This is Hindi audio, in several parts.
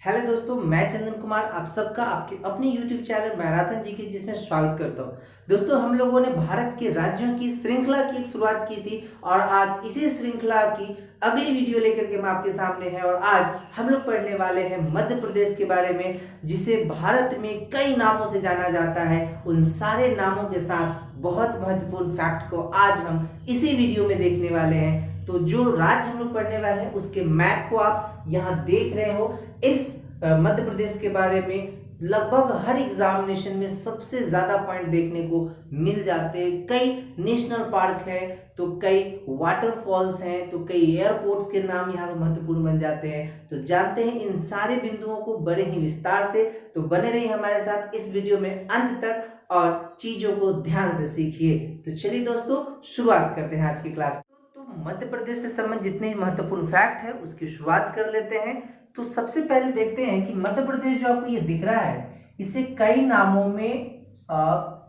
हेलो दोस्तों, मैं चंदन कुमार आप सबका आपके अपने YouTube चैनल मैराथन जी के जिसमें स्वागत करता हूं। दोस्तों, हम लोगों ने भारत के राज्यों की श्रृंखला की एक शुरुआत की थी और आज इसी श्रृंखला की अगली वीडियो लेकर के हम आपके सामने हैं। और आज हम लोग पढ़ने वाले हैं मध्य प्रदेश के बारे में, जिसे भारत में कई नामों से जाना जाता है। उन सारे नामों के साथ बहुत महत्वपूर्ण फैक्ट को आज हम इसी वीडियो में देखने वाले हैं। तो जो राज्य हम लोग पढ़ने वाले हैं उसके मैप को आप यहाँ देख रहे हो। इस मध्य प्रदेश के बारे में लगभग हर एग्जामिनेशन में सबसे ज्यादा पॉइंट देखने को मिल जाते हैं। कई नेशनल पार्क है, तो कई वाटरफॉल्स हैं, तो कई एयरपोर्ट्स के नाम यहाँ पे महत्वपूर्ण बन जाते हैं। तो जानते हैं इन सारे बिंदुओं को बड़े ही विस्तार से। तो बने रहिए हमारे साथ इस वीडियो में अंत तक और चीजों को ध्यान से सीखिए। तो चलिए दोस्तों, शुरुआत करते हैं आज की क्लास। तो मध्य प्रदेश से संबंधित जितने भी महत्वपूर्ण फैक्ट है उसकी शुरुआत कर लेते हैं। तो सबसे पहले देखते हैं कि मध्य प्रदेश जो आपको ये दिख रहा है, इसे कई नामों में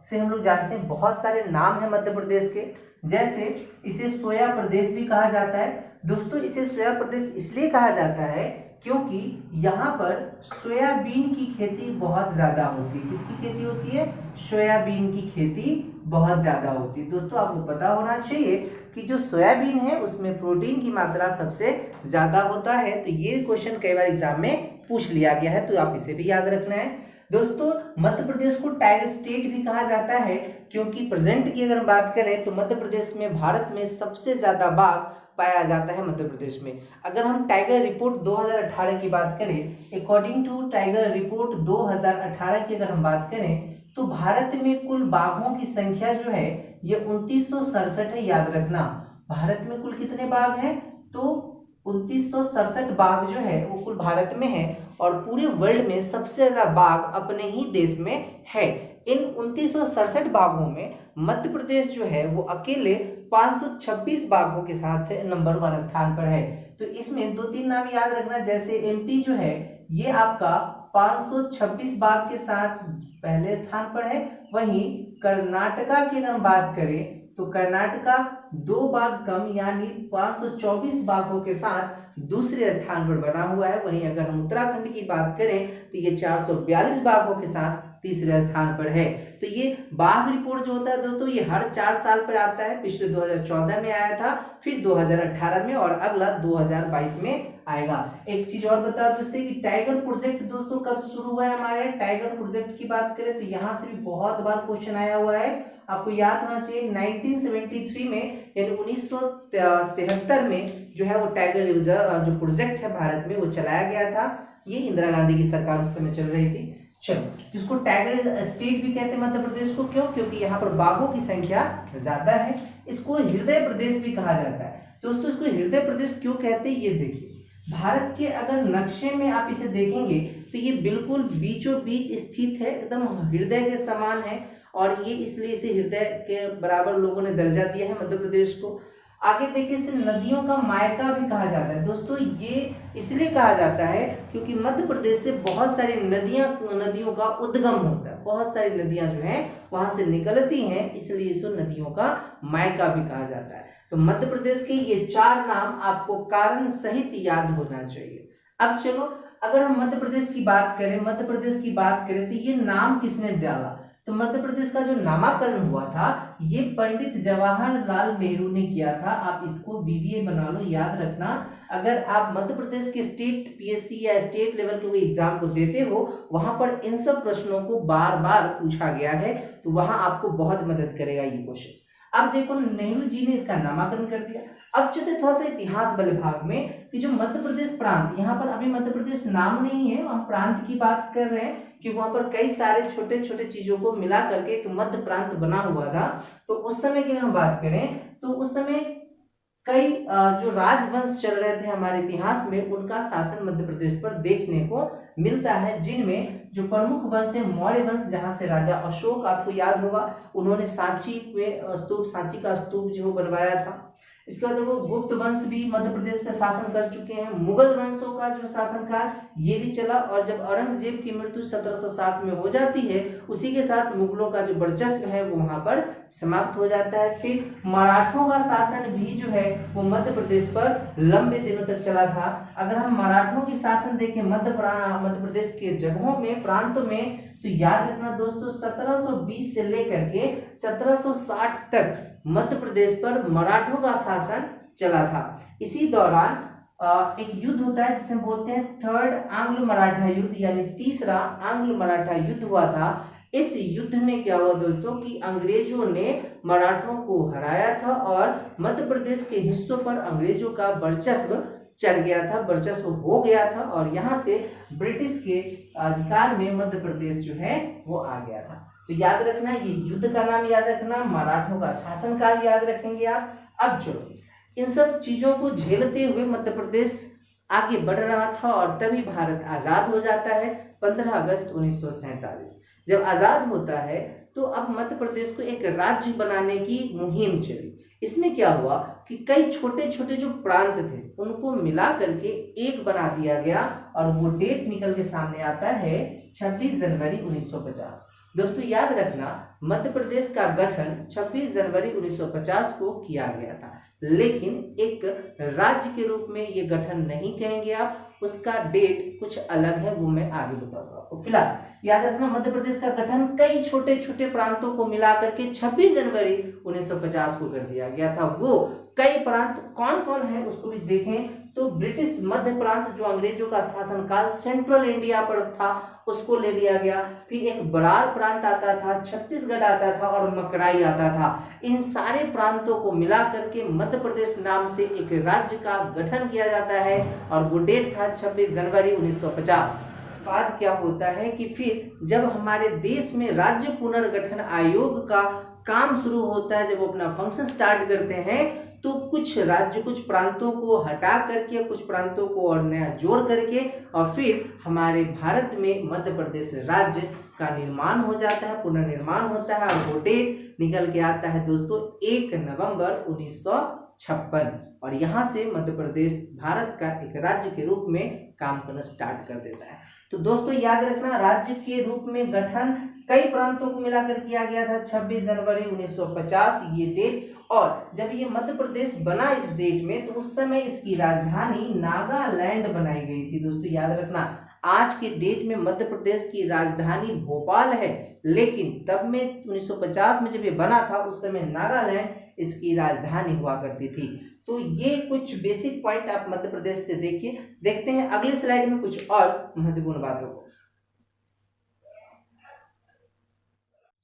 से हम लोग जानते हैं। बहुत सारे नाम है मध्य प्रदेश के, जैसे इसे सोया प्रदेश भी कहा जाता है। दोस्तों, इसे सोया प्रदेश इसलिए कहा जाता है क्योंकि यहाँ पर सोयाबीन की खेती बहुत ज्यादा होती है। किसकी खेती होती है? सोयाबीन की खेती बहुत ज्यादा होती है। दोस्तों, आपको पता होना चाहिए कि जो सोयाबीन है उसमें प्रोटीन की मात्रा सबसे ज्यादा होता है। तो ये क्वेश्चन कई बार एग्जाम में पूछ लिया गया है, तो आप इसे भी याद रखना है। दोस्तों, मध्य प्रदेश को टाइगर स्टेट भी कहा जाता है क्योंकि प्रेजेंट की अगर बात करें तो मध्य प्रदेश में भारत में सबसे ज्यादा बाघ पाया जाता है मध्य प्रदेश में। अगर हम टाइगर रिपोर्ट 2018 की बात करें, अकॉर्डिंग टू टाइगर रिपोर्ट 2018 की अगर हम बात करें तो भारत में कुल बाघों की संख्या जो है ये 2967 है। याद रखना, भारत में कुल कितने बाघ हैं? तो 2967 बाघ जो है वो कुल भारत में है और पूरे वर्ल्ड में सबसे ज्यादा बाघ अपने ही देश में है। इन 2967 बाघों में मध्य प्रदेश जो है वो अकेले 526 बाघों के साथ नंबर 1 स्थान पर है। तो इसमें दो तीन नाम याद रखना, जैसे एमपी जो है ये आपका 526 बाघ के साथ पहले स्थान पर है। वहीं कर्नाटका की अगर हम बात करें तो कर्नाटका 2 बाघ कम यानी 524 बाघों के साथ दूसरे स्थान पर बना हुआ है। वहीं अगर हम उत्तराखंड की बात करें तो ये 442 बाघों के साथ तीसरे स्थान पर है। तो ये बाघ रिपोर्ट जो होता है दोस्तों, ये हर 4 साल पर आता है। पिछले 2014 में आया था, फिर 2018 में और अगला 2022 में आएगा। एक चीज और बता दूं इससे कि टाइगर प्रोजेक्ट दोस्तों कब शुरू हुआ है हमारे। टाइगर प्रोजेक्ट की बात करें तो यहाँ से भी बहुत बार क्वेश्चन आया हुआ है, आपको याद होना चाहिए। 1973 में यानी 1973 में जो है वो टाइगर रिजर्व जो प्रोजेक्ट है भारत में वो चलाया गया था। ये इंदिरा गांधी की सरकार उस समय चल रही थी। चलो, जिसको टाइगर स्टेट भी कहते हैं मध्य प्रदेश को, क्यों? क्योंकि यहाँ पर बाघों की संख्या ज्यादा है। इसको हृदय प्रदेश भी कहा जाता है। दोस्तों, इसको हृदय प्रदेश क्यों कहते हैं ये देखिए, भारत के अगर नक्शे में आप इसे देखेंगे तो ये बिल्कुल बीचों बीच स्थित है, एकदम हृदय के समान है और ये इसलिए इसे हृदय के बराबर लोगों ने दर्जा दिया है मध्य प्रदेश को। आगे देखिए, इसे नदियों का मायका भी कहा जाता है। दोस्तों, ये इसलिए कहा जाता है क्योंकि मध्य प्रदेश से बहुत सारी नदियों का उद्गम होता है। बहुत सारी नदियां जो हैं वहां से निकलती हैं, इसलिए इसको नदियों का मायका भी कहा जाता है। तो मध्य प्रदेश के ये 4 नाम आपको कारण सहित याद होना चाहिए। अब चलो, अगर हम मध्य प्रदेश की बात करें तो ये नाम किसने डाला? तो मध्य प्रदेश का जो नामकरण हुआ था ये पंडित जवाहरलाल नेहरू ने किया था। आप इसको वीवीए बना लो, याद रखना। अगर आप मध्य प्रदेश के स्टेट पीएससी या स्टेट लेवल के कोई एग्जाम को देते हो, वहां पर इन सब प्रश्नों को बार बार पूछा गया है, तो वहां आपको बहुत मदद करेगा ये क्वेश्चन। अब देखो, नेहरू जी ने इसका नामकरण कर दिया। अब चलते थोड़ा सा इतिहास वाले भाग में कि जो मध्य प्रदेश प्रांत, यहाँ पर अभी मध्य प्रदेश नाम नहीं है, हम प्रांत की बात कर रहे हैं कि वहां पर कई सारे छोटे छोटे चीजों को मिला करके एक मध्य प्रांत बना हुआ था। तो उस समय की हम बात करें तो उस समय कई जो राजवंश चल रहे थे हमारे इतिहास में, उनका शासन मध्य प्रदेश पर देखने को मिलता है। जिनमें जो प्रमुख वंश है मौर्य वंश, जहां से राजा अशोक, आपको याद होगा, उन्होंने सांची का स्तूप जो बनवाया था। इसके बाद देखो गुप्त वंश भी मध्य प्रदेश पे शासन कर चुके हैं। मुगल वंशों का जो शासनकाल ये भी चला, और जब औरंगजेब की मृत्यु 1707 में हो जाती है, उसी के साथ मुगलों का जो वर्चस्व है वो वहां पर समाप्त हो जाता है। फिर मराठों का शासन भी जो है वो मध्य प्रदेश पर लंबे दिनों तक चला था। अगर हम मराठों की शासन देखें मध्य प्रदेश के जगहों में, प्रांतों में, तो याद रखना दोस्तों 1720 से लेकर के 1760 तक मध्य प्रदेश पर मराठों का शासन चला था। इसी दौरान एक युद्ध होता है जिसे बोलते हैं थर्ड आंग्ल मराठा युद्ध, यानी तीसरा आंग्ल मराठा युद्ध हुआ था। इस युद्ध में क्या हुआ दोस्तों कि अंग्रेजों ने मराठों को हराया था और मध्य प्रदेश के हिस्सों पर अंग्रेजों का वर्चस्व चढ़ गया था, वर्चस्व हो गया था, और यहाँ से ब्रिटिश के अधिकार में मध्य प्रदेश जो है वो आ गया था। तो याद रखना, ये युद्ध का नाम याद रखना, मराठों का शासनकाल याद रखेंगे आप। अब चलो, इन सब चीजों को झेलते हुए मध्य प्रदेश आगे बढ़ रहा था, और तभी भारत आजाद हो जाता है 15 अगस्त 1947। जब आजाद होता है तो अब मध्य प्रदेश को एक राज्य बनाने की मुहिम चली। इसमें क्या हुआ कि कई छोटे छोटे जो प्रांत थे उनको मिला करके एक बना दिया गया, और वो डेट निकल के सामने आता है 26 जनवरी 1950। दोस्तों याद रखना, मध्य प्रदेश का गठन 26 जनवरी 1950 को किया गया था, लेकिन एक राज्य के रूप में ये गठन नहीं कहेंगे आप, उसका डेट कुछ अलग है, वो मैं आगे बताऊंगा आपको। फिलहाल याद रखना, मध्य प्रदेश का गठन कई छोटे छोटे प्रांतों को मिलाकर के 26 जनवरी 1950 को कर दिया गया था। वो कई प्रांत कौन कौन है उसको भी देखें तो ब्रिटिश मध्य प्रांत जो अंग्रेजों का शासनकाल सेंट्रल इंडिया पर था उसको ले लिया गया। फिर एक बरार प्रांत आता था, छत्तीसगढ़ आता था और मकराई आता था। इन सारे प्रांतों को मिला करके मध्य प्रदेश नाम से एक राज्य का गठन किया जाता है, और वो डेट था 26 जनवरी 1950। बाद क्या होता है कि फिर जब हमारे देश में राज्य पुनर्गठन आयोग का काम शुरू होता है, जब वो अपना फंक्शन स्टार्ट करते हैं, तो कुछ राज्य, कुछ प्रांतों को हटा करके, कुछ प्रांतों को और नया जोड़ करके, और फिर हमारे भारत में मध्य प्रदेश राज्य का निर्माण हो जाता है, पुनर्निर्माण होता है, और वो डेट निकल के आता है दोस्तों 1 नवंबर 1956, और यहाँ से मध्य प्रदेश भारत का एक राज्य के रूप में काम करना स्टार्ट कर देता है। तो दोस्तों याद रखना, राज्य के रूप में गठन कई प्रांतों को मिलाकर किया गया था 26 जनवरी 1950 ये डेट, और जब ये मध्य प्रदेश बना इस डेट में, तो उस समय इसकी राजधानी नागालैंड बनाई गई थी। दोस्तों याद रखना, आज के डेट में मध्य प्रदेश की राजधानी भोपाल है, लेकिन तब में 1950 में जब ये बना था उस समय नागालैंड इसकी राजधानी हुआ करती थी। तो ये कुछ बेसिक पॉइंट आप मध्य प्रदेश से देखिए। देखते हैं अगले स्लाइड में कुछ और महत्वपूर्ण बातों को।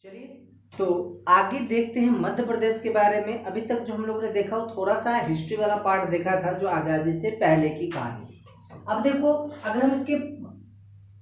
चलिए तो आगे देखते हैं मध्य प्रदेश के बारे में। अभी तक जो हम लोगों ने देखा वो थोड़ा सा हिस्ट्री वाला पार्ट देखा था, जो आजादी से पहले की कहानी। अब देखो, अगर हम इसके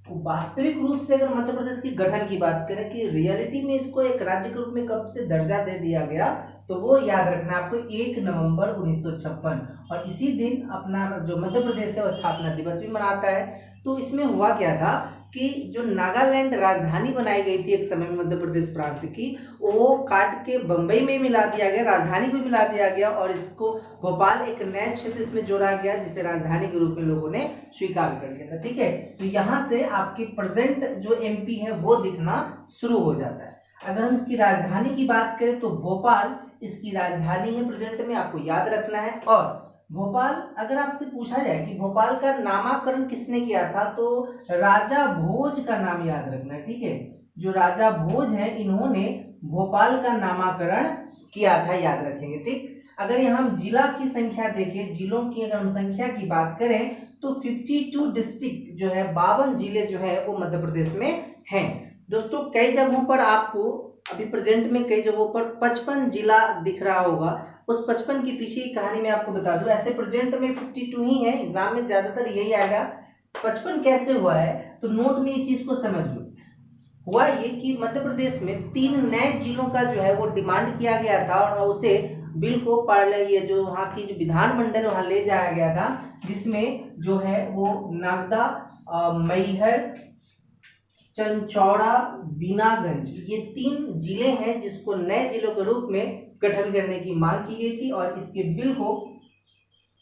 वास्तविक रूप से अगर मध्य प्रदेश की गठन की बात करें कि रियलिटी में इसको एक राज्य के रूप में कब से दर्जा दे दिया गया, तो वो याद रखना आपको 1 नवंबर 1956, और इसी दिन अपना जो मध्य प्रदेश है वो स्थापना दिवस भी मनाता है। तो इसमें हुआ क्या था कि जो नागालैंड राजधानी बनाई गई थी एक समय में मध्य प्रदेश प्रांत की, वो काट के बंबई में मिला दिया गया, राजधानी को मिला दिया गया, और इसको भोपाल एक नया क्षेत्र इसमें जोड़ा गया जिसे राजधानी के रूप में लोगों ने स्वीकार कर लिया था। ठीक है, तो यहाँ से आपकी प्रेजेंट जो एमपी है वो दिखना शुरू हो जाता है। अगर हम इसकी राजधानी की बात करें तो भोपाल इसकी राजधानी है प्रेजेंट में, आपको याद रखना है। और भोपाल, अगर आपसे पूछा जाए कि भोपाल का नामकरण किसने किया था, तो राजा भोज का नाम याद रखना है। ठीक है, जो राजा भोज हैं इन्होंने भोपाल का नामकरण किया था, याद रखेंगे। ठीक, अगर यहाँ हम जिला की संख्या देखें, जिलों की अगर हम संख्या की बात करें तो 52 डिस्ट्रिक्ट जो है, 52 जिले जो है वो मध्य प्रदेश में हैं। दोस्तों कई जगहों पर आपको अभी प्रेजेंट में कई जगहों पर 55 जिला दिख रहा होगा। उस 55 के पीछे की कहानी मैं आपको बता दूं। ऐसे प्रेजेंट में 52 ही है, एग्जाम में ज्यादातर यही आएगा। 55 कैसे हुआ है, तो नोट में ये चीज को समझ लो। हुआ ये कि मध्य प्रदेश में 3 नए जिलों का जो है वो डिमांड किया गया था, और उसे बिल को ये जो वहाँ की जो विधानमंडल वहाँ ले जाया गया था, जिसमें जो है वो नागदा, मैहर, चंचौड़ा, बीनागंज, ये 3 जिले हैं जिसको नए जिलों के रूप में गठन करने की मांग की गई थी और इसके बिल को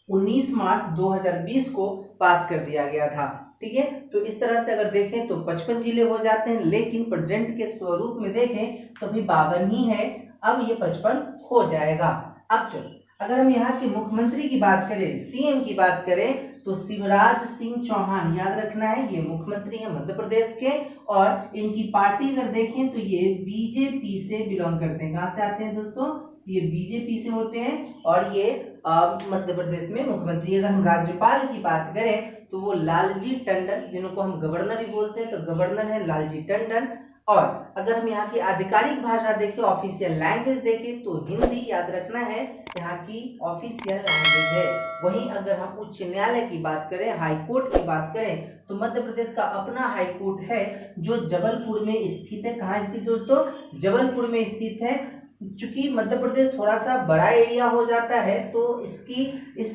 19 मार्च 2020 को पास कर दिया गया था। ठीक है, तो इस तरह से अगर देखें तो 55 जिले हो जाते हैं, लेकिन प्रेजेंट के स्वरूप में देखें तो अभी 52 ही है, अब ये 55 हो जाएगा। अब चलो, अगर हम यहाँ के मुख्यमंत्री की बात करें, सीएम की बात करें, तो शिवराज सिंह चौहान याद रखना है, ये मुख्यमंत्री है मध्य प्रदेश के, और इनकी पार्टी अगर देखें तो ये बीजेपी से बिलोंग करते हैं। कहाँ से आते हैं दोस्तों? ये बीजेपी से होते हैं और ये मध्य प्रदेश में मुख्यमंत्री। अगर हम राज्यपाल की बात करें तो वो लालजी टंडन, जिनको हम गवर्नर भी बोलते हैं, तो गवर्नर है लालजी टंडन। और अगर हम यहाँ की आधिकारिक भाषा देखें, ऑफिशियल लैंग्वेज देखें, तो हिंदी याद रखना है, यहाँ की ऑफिशियल लैंग्वेज है। वहीं अगर हम उच्च न्यायालय की बात करें, हाई कोर्ट की बात करें, तो मध्य प्रदेश का अपना हाई कोर्ट है जो जबलपुर में स्थित है। कहाँ स्थित दोस्तों? जबलपुर में स्थित है। चूंकि मध्य प्रदेश थोड़ा सा बड़ा एरिया हो जाता है, तो इस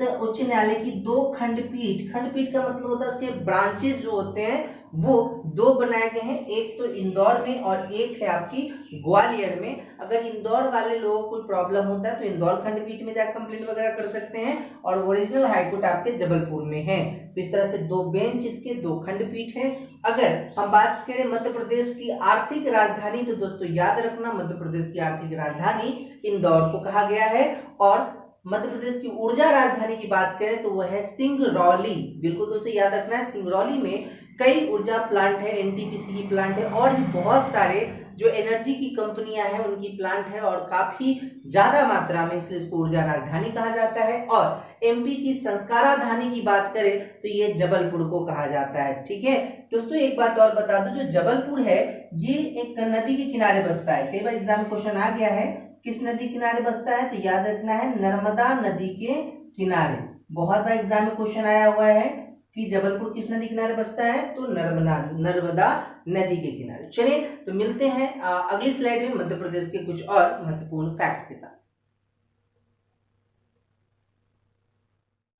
उच्च न्यायालय की दो खंडपीठ का मतलब होता है उसके ब्रांचेस जो होते हैं वो दो बनाए गए हैं, एक तो इंदौर में और एक है आपकी ग्वालियर में। अगर इंदौर वाले लोगों को कोई प्रॉब्लम होता है तो इंदौर खंडपीठ में जाकर कंप्लेन वगैरह कर सकते हैं, और ओरिजिनल हाईकोर्ट आपके जबलपुर में है। तो इस तरह से दो बेंच, इसके दो खंडपीठ है। अगर हम बात करें मध्य प्रदेश की आर्थिक राजधानी, तो दोस्तों याद रखना, मध्य प्रदेश की आर्थिक राजधानी इंदौर को कहा गया है। और मध्य प्रदेश की ऊर्जा राजधानी की बात करें तो वह है सिंगरौली। बिल्कुल दोस्तों याद रखना है, सिंगरौली में कई ऊर्जा प्लांट है, एनटीपीसी की प्लांट है, और भी बहुत सारे जो एनर्जी की कंपनियां हैं उनकी प्लांट है, और काफी ज्यादा मात्रा में, इसलिए इसको ऊर्जा राजधानी कहा जाता है। और एमपी की संस्काराधानी की बात करें तो ये जबलपुर को कहा जाता है। ठीक है दोस्तों, एक बात और बता दूं, जो जबलपुर है ये एक नदी के किनारे बसता है। कई बार एग्जाम में क्वेश्चन आ गया है, किस नदी किनारे बसता है? तो याद रखना है नर्मदा नदी के किनारे। बहुत बार एग्जाम में क्वेश्चन आया हुआ है कि जबलपुर किस नदी किनारे बसता है? तो नर्मदा नदी के किनारे। चलिए, तो मिलते हैं अगली स्लाइड में मध्य प्रदेश के कुछ और महत्वपूर्ण फैक्ट के साथ।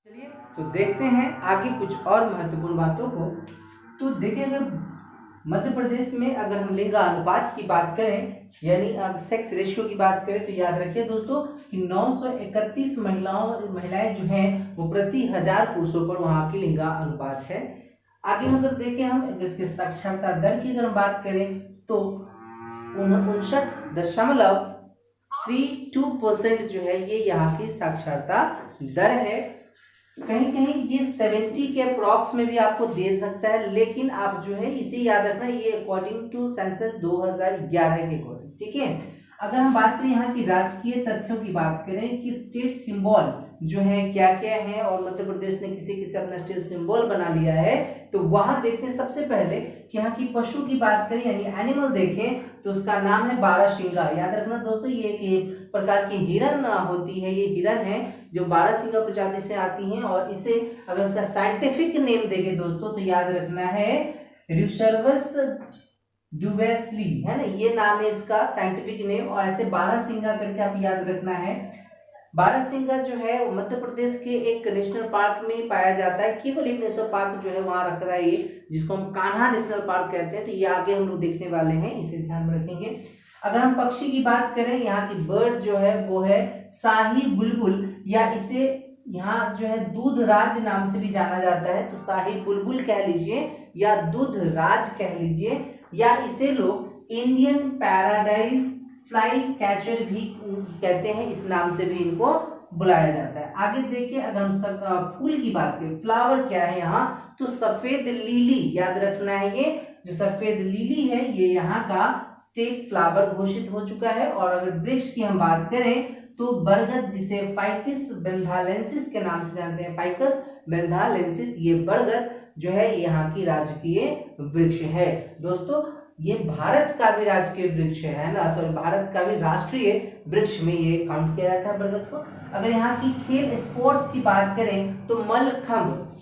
चलिए, तो देखते हैं आगे कुछ और महत्वपूर्ण बातों को। तो देखिए, अगर मध्य प्रदेश में अगर हम लिंगानुपात की बात करें, यानी सेक्स रेशियो की बात करें, तो याद रखिए दोस्तों कि 931 महिलाएं जो हैं वो प्रति 1000 पुरुषों पर वहां की लिंगानुपात है। आगे अगर देखें हम, अगर इसके साक्षरता दर की अगर हम बात करें तो 59.32% जो है ये यहाँ की साक्षरता दर है। कहीं कहीं ये 70 के अप्रॉक्स में भी आपको दे सकता है, लेकिन आप जो है इसे याद रखना, ये अकॉर्डिंग टू सेंसस 2011 के अकॉर्डिंग। ठीक है, अगर हम बात करें यहाँ की राजकीय तथ्यों की बात करें कि स्टेट सिंबल जो है क्या क्या है, और मध्य प्रदेश ने किसे किसे अपना स्टेट सिंबल बना लिया है, तो वहां देखते हैं सबसे पहले कि यहाँ की पशु की बात करें यानी एनिमल देखें तो उसका नाम है बारहसिंगा। याद रखना दोस्तों, ये एक प्रकार की हिरन होती है, ये हिरन है जो बारहसिंगा प्रजाति से आती हैं। और इसे अगर उसका साइंटिफिक नेम देखें दोस्तों तो याद रखना है ड्यूसर्वस ड्यूवेस्ली, है ना, ये नाम है इसका साइंटिफिक नेम। और ऐसे बारहसिंगा करके आप याद रखना है। बारहसिंगा जो है मध्य प्रदेश के एक नेशनल पार्क में पाया जाता है, केवल एक नेशनल पार्क जो है वहां रखता है ये, जिसको हम कान्हा नेशनल पार्क कहते हैं। तो ये आगे हम लोग देखने वाले हैं, इसे ध्यान में रखेंगे। अगर हम पक्षी की बात करें, यहाँ की बर्ड जो है वो है शाही बुलबुल, या इसे यहाँ जो है दूधराज नाम से भी जाना जाता है। तो शाही बुलबुल कह लीजिए या दूधराज कह लीजिए, या इसे लोग इंडियन पैराडाइज फ्लाई कैचर भी कहते हैं, इस नाम से भी इनको बुलाया जाता है। आगे देखिए, अगर हम सब फूल की बात करें, फ्लावर क्या है यहाँ, तो सफेद लिली याद रखना है। ये जो सफेद लिली है ये यहाँ का स्टेट फ्लावर घोषित हो चुका है। और अगर वृक्ष की हम बात करें तो बरगद, जिसे फाइकस बेंथालेंसिस के नाम से जानते हैं, फाइकस बेंथालेंसिस, ये बरगद जो है यहाँ की राजकीय वृक्ष है। दोस्तों ये भारत का भी राजकीय वृक्ष है ना, सॉरी, भारत का भी राष्ट्रीय वृक्ष में ये काउंट किया जाता है बरगद को। अगर यहाँ की खेल स्पोर्ट्स की बात करें तो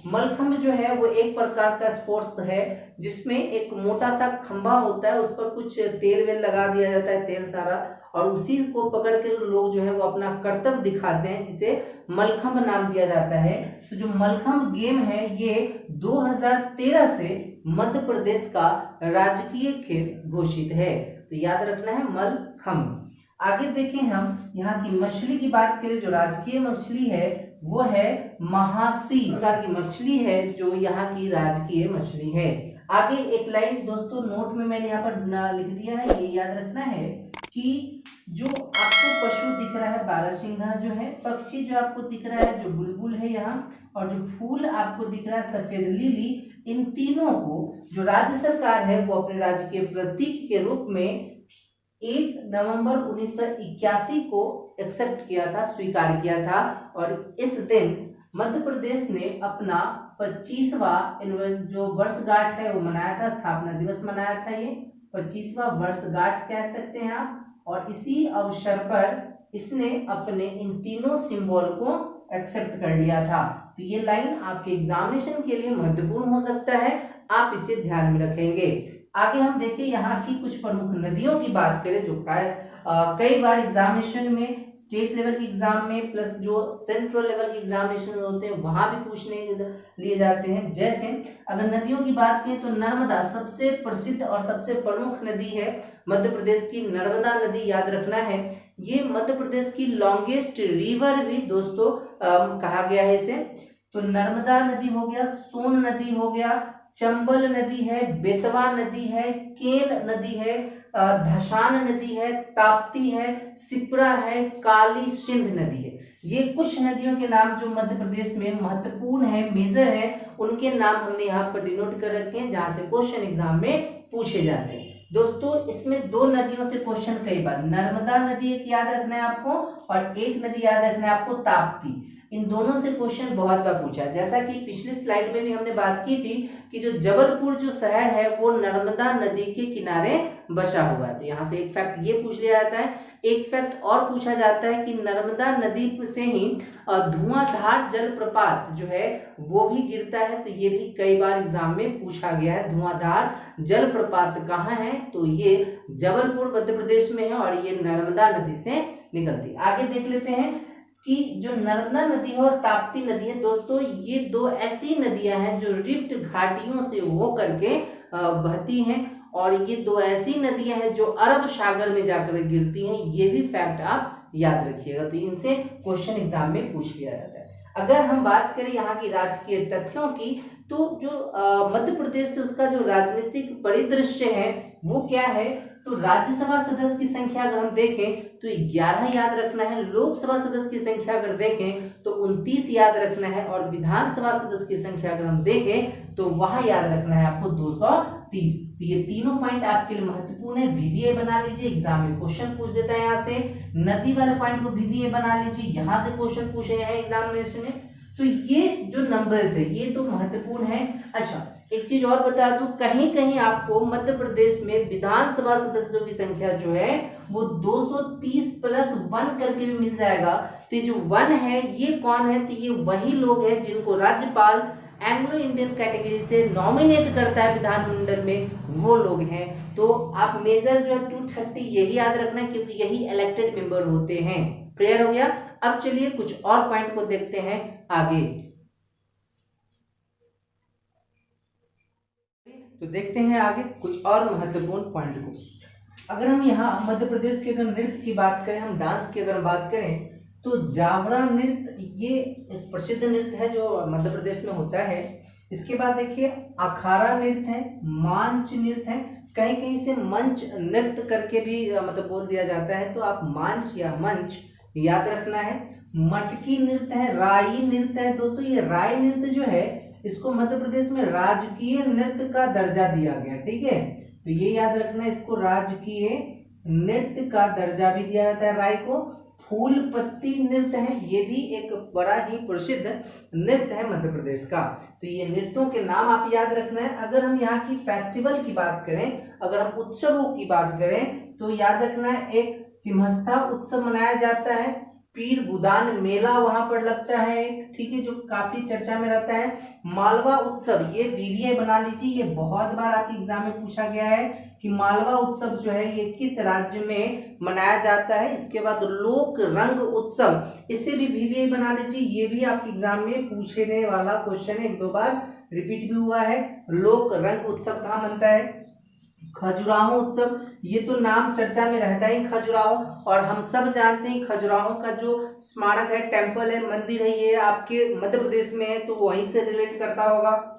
मलखंभ जो है वो एक प्रकार का स्पोर्ट्स है जिसमें एक मोटा सा खंभा होता है, उस पर कुछ तेल वेल लगा दिया जाता है, तेल सारा, और उसी को पकड़ के लोग जो है वो अपना करतब दिखाते हैं, जिसे मलखंभ नाम दिया जाता है। तो जो मलखंभ गेम है ये 2013 से मध्य प्रदेश का राजकीय खेल घोषित है। तो याद रखना है मलखंभ। आगे देखें हम यहाँ की मछली की बात करें, जो राजकीय मछली है वो है महासी प्रकार की मछली है जो यहाँ की राजकीय मछली है। आगे एक लाइन दोस्तों नोट में मैंने यहाँ पर लिख दिया है, ये याद रखना है कि जो आपको पशु दिख रहा है बारहसिंघा जो है, पक्षी जो आपको दिख रहा है जो बुलबुल है यहाँ, और जो फूल आपको दिख रहा है सफेद लिली, इन तीनों को जो राज्य सरकार है वो अपने राज्य के प्रतीक के रूप में 1 नवंबर 1981 को एक्सेप्ट किया था, स्वीकार किया था। और इस दिन मध्य प्रदेश ने अपना 25वां जो वर्षगांठ है वो मनाया था, स्थापना दिवस मनाया था, ये 25वां वर्षगांठ कह सकते हैं आप। और इसी अवसर पर इसने अपने इन तीनों सिंबल को एक्सेप्ट कर लिया था। तो ये लाइन आपके एग्जामिनेशन के लिए महत्वपूर्ण हो सकता है, आप इसे ध्यान में रखेंगे। आगे हम देखें यहाँ की कुछ प्रमुख नदियों की बात करें जो कई बार एग्जामिनेशन में, स्टेट लेवल के एग्जाम में प्लस जो सेंट्रल लेवल के एग्जामिनेशन होते हैं वहां भी पूछने लिए जाते हैं। जैसे अगर नदियों की बात करें तो नर्मदा सबसे प्रसिद्ध और सबसे प्रमुख नदी है मध्य प्रदेश की, नर्मदा नदी याद रखना है। ये मध्य प्रदेश की लॉन्गेस्ट रिवर भी दोस्तों कहा गया है इसे। तो नर्मदा नदी हो गया, सोन नदी हो गया, चंबल नदी है, बेतवा नदी है, केन नदी है, धशान नदी है, ताप्ती है, सिप्रा है, काली सिंध नदी है। ये कुछ नदियों के नाम जो मध्य प्रदेश में महत्वपूर्ण है, मेजर है, उनके नाम हमने यहाँ पर डिनोट कर रखे हैं जहां से क्वेश्चन एग्जाम में पूछे जाते हैं। दोस्तों इसमें दो नदियों से क्वेश्चन कई बार, नर्मदा नदी एक याद रखना है आपको और एक नदी याद रखना है आपको ताप्ती। इन दोनों से क्वेश्चन बहुत बार पूछा है। जैसा कि पिछली स्लाइड में भी हमने बात की थी कि जो जबलपुर जो शहर है वो नर्मदा नदी के किनारे बसा हुआ है। तो यहाँ से एक फैक्ट ये पूछ लिया जाता है। एक फैक्ट और पूछा जाता है कि नर्मदा नदी से ही धुआंधार जलप्रपात जो है वो भी गिरता है। तो ये भी कई बार एग्जाम में पूछा गया है, धुआंधार जलप्रपात कहाँ है, तो ये जबलपुर मध्य प्रदेश में है और ये नर्मदा नदी से निकलती है। आगे देख लेते हैं कि जो नर्मदा नदी है और ताप्ती नदी है दोस्तों, ये दो ऐसी नदियां हैं जो रिफ्ट घाटियों से हो करके बहती हैं और ये दो ऐसी नदियां हैं जो अरब सागर में जाकर गिरती हैं। ये भी फैक्ट आप याद रखिएगा, तो इनसे क्वेश्चन एग्जाम में पूछ लिया जाता है। अगर हम बात करें यहाँ की राजकीय तथ्यों की, तो जो मध्य प्रदेश से उसका जो राजनीतिक परिदृश्य है वो क्या है, तो राज्यसभा सदस्य की संख्या अगर हम देखें तो 11 याद रखना है, लोकसभा सदस्य की संख्या अगर देखें तो 29 याद रखना है और विधानसभा सदस्य की संख्या अगर हम देखें तो वहां याद रखना है आपको 230। तो ये तीनों पॉइंट आपके लिए महत्वपूर्ण है, वीवीए बना लीजिए, एग्जाम में क्वेश्चन पूछ देता है। यहाँ से नदी वाले पॉइंट को वीवीए बना लीजिए, यहाँ से क्वेश्चन पूछे हैं एग्जामिनेशन में। तो ये जो नंबर्स है ये तो महत्वपूर्ण है। अच्छा एक चीज और बता दूं, कहीं कहीं आपको मध्य प्रदेश में विधानसभा सदस्यों की संख्या जो है वो 230 प्लस 1 करके भी मिल जाएगा। तो ये जो 1 है ये कौन है, तो ये वही लोग हैं जिनको राज्यपाल एंग्लो इंडियन कैटेगरी से नॉमिनेट करता है विधानमंडल में, वो लोग हैं। तो आप मेजर जो है 230 यही याद रखना है क्योंकि यही इलेक्टेड मेंबर होते हैं। क्लियर हो गया। अब चलिए कुछ और पॉइंट को देखते हैं आगे। तो देखते हैं आगे कुछ और महत्वपूर्ण पॉइंट को। अगर हम यहाँ मध्य प्रदेश के अगर नृत्य की बात करें, हम डांस की अगर बात करें तो जावरा नृत्य ये एक प्रसिद्ध नृत्य है जो मध्य प्रदेश में होता है। इसके बाद देखिए अखाड़ा नृत्य है, मांच नृत्य है, कहीं कहीं से मंच नृत्य करके भी मतलब बोल दिया जाता है, तो आप मांच या मंच याद रखना है। मटकी नृत्य है, राई नृत्य है दोस्तों। ये राई नृत्य जो है इसको मध्य प्रदेश में राजकीय नृत्य का दर्जा दिया गया, ठीक है, तो ये याद रखना है, इसको राजकीय नृत्य का दर्जा भी दिया जाता है राई को। फूल पत्ती नृत्य है, ये भी एक बड़ा ही प्रसिद्ध नृत्य है मध्य प्रदेश का। तो ये नृत्यों के नाम आप याद रखना है। अगर हम यहाँ की फेस्टिवल की बात करें, अगर हम उत्सवों की बात करें तो याद रखना है एक सिमहस्ता उत्सव मनाया जाता है, पीर बुदान मेला वहां पर लगता है एक, ठीक है, जो काफी चर्चा में रहता है। मालवा उत्सव, ये वीवीए बना लीजिए, ये बहुत बार आपके एग्जाम में पूछा गया है कि मालवा उत्सव जो है ये किस राज्य में मनाया जाता है। इसके बाद लोक रंग उत्सव, इससे भी वीवीए बना लीजिए, ये भी आपके एग्जाम में पूछने वाला क्वेश्चन है, 1-2 बार रिपीट भी हुआ है। लोक रंग उत्सव कहाँ बनता है, खजुराहो उत्सव, ये तो नाम चर्चा में रहता ही खजुराहो, और हम सब जानते हैं खजुराहो का जो स्मारक है, टेम्पल है, मंदिर है, ये आपके मध्य प्रदेश में है, तो वहीं से रिलेट करता होगा।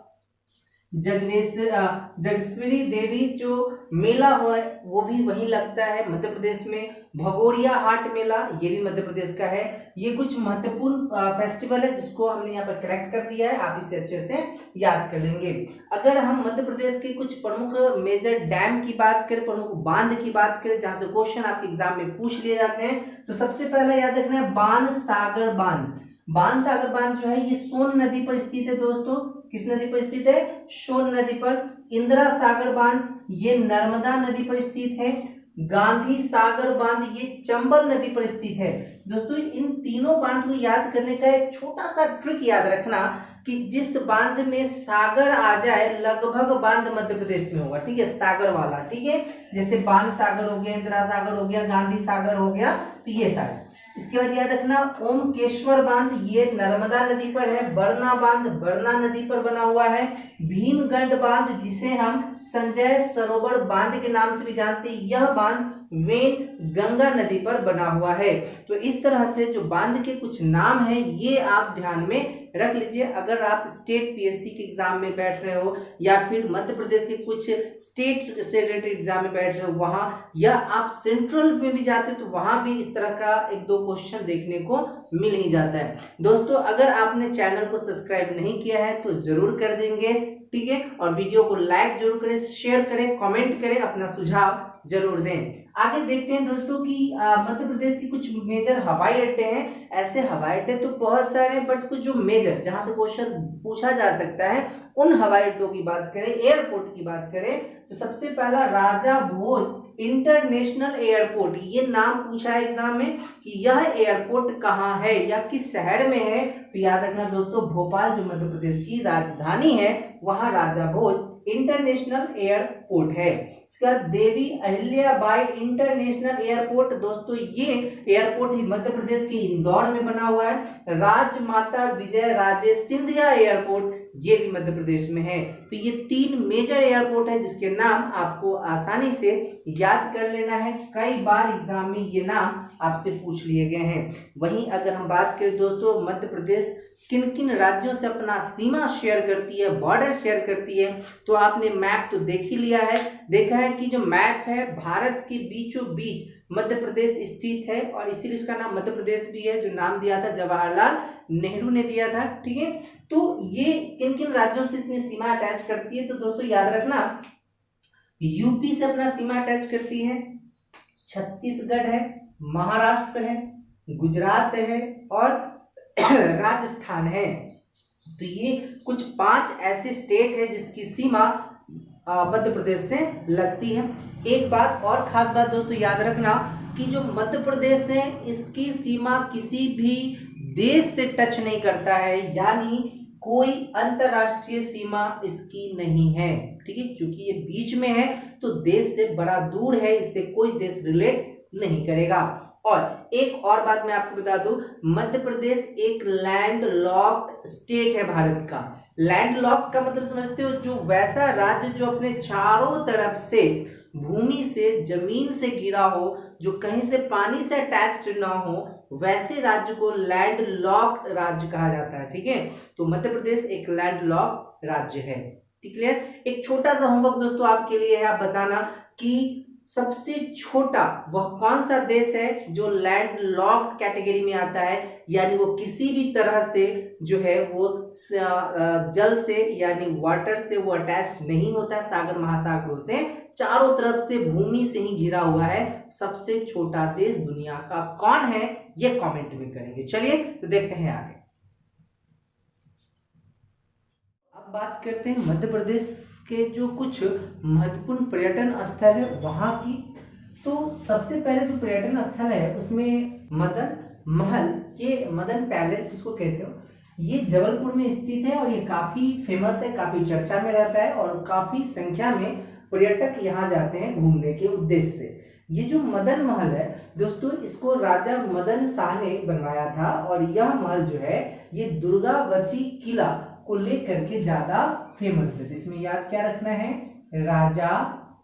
जगेश्वरी देवी जो मेला हुआ है वो भी वहीं लगता है मध्य प्रदेश में। भगोरिया हाट मेला ये भी मध्य प्रदेश का है। ये कुछ महत्वपूर्ण फेस्टिवल है जिसको हमने यहाँ पर कलेक्ट कर दिया है, आप इसे अच्छे से याद कर लेंगे। अगर हम मध्य प्रदेश के कुछ प्रमुख मेजर डैम की बात करें, प्रमुख बांध की बात करें जहां से क्वेश्चन आपके एग्जाम में पूछ लिए जाते हैं, तो सबसे पहला याद रखना है बाणसागर बांध। बाणसागर बांध जो है ये सोन नदी पर स्थित है दोस्तों। किस नदी पर स्थित है? सोन नदी पर। इंदिरा सागर बांध ये नर्मदा नदी पर स्थित है। गांधी सागर बांध ये चंबल नदी पर स्थित है। दोस्तों इन तीनों बांध को याद करने का एक छोटा सा ट्रिक याद रखना कि जिस बांध में सागर आ जाए लगभग बांध मध्य प्रदेश में होगा, ठीक है, सागर वाला, ठीक है। जैसे बाण सागर हो गया, इंदिरा सागर हो गया, गांधी सागर हो गया, तो ये सारे। इसके बाद याद रखना ओमकेश्वर बांध ये नर्मदा नदी पर है। बरना बांध बरना नदी पर बना हुआ है। भीमगढ़ बांध जिसे हम संजय सरोवर बांध के नाम से भी जानते हैं, यह बांध वेन गंगा नदी पर बना हुआ है। तो इस तरह से जो बांध के कुछ नाम हैं ये आप ध्यान में रख लीजिए। अगर आप स्टेट पीएससी के एग्जाम में बैठ रहे हो या फिर मध्य प्रदेश के कुछ स्टेट से रिलेटेड एग्जाम में बैठ रहे हो वहां, या आप सेंट्रल में भी जाते हो तो वहां भी इस तरह का एक दो क्वेश्चन देखने को मिल ही जाता है। दोस्तों अगर आपने चैनल को सब्सक्राइब नहीं किया है तो जरूर कर देंगे, ठीक है, और वीडियो को लाइक जरूर करें, शेयर करें, कमेंट करें, अपना सुझाव जरूर दें। आगे देखते हैं दोस्तों कि मध्य प्रदेश के कुछ मेजर हवाई अड्डे हैं। ऐसे हवाई अड्डे तो बहुत सारे हैं, बट कुछ जो मेजर जहां से क्वेश्चन पूछा जा सकता है उन हवाई अड्डों की बात करें, एयरपोर्ट की बात करें, तो सबसे पहला राजा भोज इंटरनेशनल एयरपोर्ट। ये नाम पूछा है एग्जाम में कि यह एयरपोर्ट कहाँ है या किस शहर में है, तो याद रखना दोस्तों भोपाल जो मध्य प्रदेश की राजधानी है वहां राजा भोज इंटरनेशनल एयरपोर्ट है। इसके बाद देवी अहिल्याबाई इंटरनेशनल एयरपोर्ट, दोस्तों ये एयरपोर्ट ही मध्य प्रदेश के इंदौर में बना हुआ है। राजमाता विजय राजे सिंधिया एयरपोर्ट ये भी मध्य प्रदेश में है। तो ये तीन मेजर एयरपोर्ट है जिसके नाम आपको आसानी से याद कर लेना है। कई बार एग्जाम में ये नाम आपसे पूछ लिए गए हैं। वहीं अगर हम बात करें दोस्तों मध्य प्रदेश किन किन राज्यों से अपना सीमा शेयर करती है, बॉर्डर शेयर करती है, तो आपने मैप तो देख ही लिया है। देखा है कि जो मैप है भारत के बीचों बीच मध्य प्रदेश स्थित है और इसीलिए इसका नाम मध्य प्रदेश भी है, जो नाम दिया था जवाहरलाल नेहरू ने दिया था, ठीक है। तो ये किन किन राज्यों से इतनी सीमा अटैच करती है, तो दोस्तों याद रखना यूपी से अपना सीमा अटैच करती है, छत्तीसगढ़ है, महाराष्ट्र है, गुजरात है और राजस्थान है। तो ये कुछ 5 ऐसे स्टेट है जिसकी सीमा मध्य प्रदेश से लगती है। एक बात और खास बात दोस्तों याद रखना कि जो मध्य प्रदेश है इसकी सीमा किसी भी देश से टच नहीं करता है, यानी कोई अंतरराष्ट्रीय सीमा इसकी नहीं है, ठीक है। क्योंकि ये बीच में है तो देश से बड़ा दूर है, इससे कोई देश रिलेट नहीं करेगा। और एक और बात मैं आपको बता दूं, मध्य प्रदेश एक लैंड लॉक्ड स्टेट है भारत का। लैंड लॉक्ड का मतलब समझते हो, जो वैसा राज्य जो अपने चारों तरफ से भूमि से जमीन से घिरा हो, जो कहीं से पानी से अटैच्ड ना हो, वैसे राज्य को लैंड लॉक्ड राज्य कहा जाता है, ठीक है। तो मध्य प्रदेश एक लैंड लॉक्ड राज्य है, क्लियर। एक छोटा सा होमवर्क दोस्तों आपके लिए है, आप बताना कि सबसे छोटा वह कौन सा देश है जो लैंड लॉक्ड कैटेगरी में आता है, यानी वो किसी भी तरह से जो है वो जल से यानी वाटर से वो अटैच नहीं होता, सागर महासागरों से चारों तरफ से भूमि से ही घिरा हुआ है। सबसे छोटा देश दुनिया का कौन है, ये कमेंट में करेंगे। चलिए तो देखते हैं आगे। अब बात करते हैं मध्य प्रदेश के जो कुछ महत्वपूर्ण पर्यटन स्थल है वहां की। तो सबसे पहले जो पर्यटन स्थल है उसमें मदन महल, ये मदन पैलेस जिसको कहते हो, ये जबलपुर में स्थित है और ये काफी फेमस है, काफी चर्चा में रहता है और काफी संख्या में पर्यटक यहाँ जाते हैं घूमने के उद्देश्य से। ये जो मदन महल है दोस्तों, इसको राजा मदन शाह ने बनवाया था और यह महल जो है ये दुर्गावती किला को लेकर के ज्यादा फेमस है। इसमें याद क्या रखना है, राजा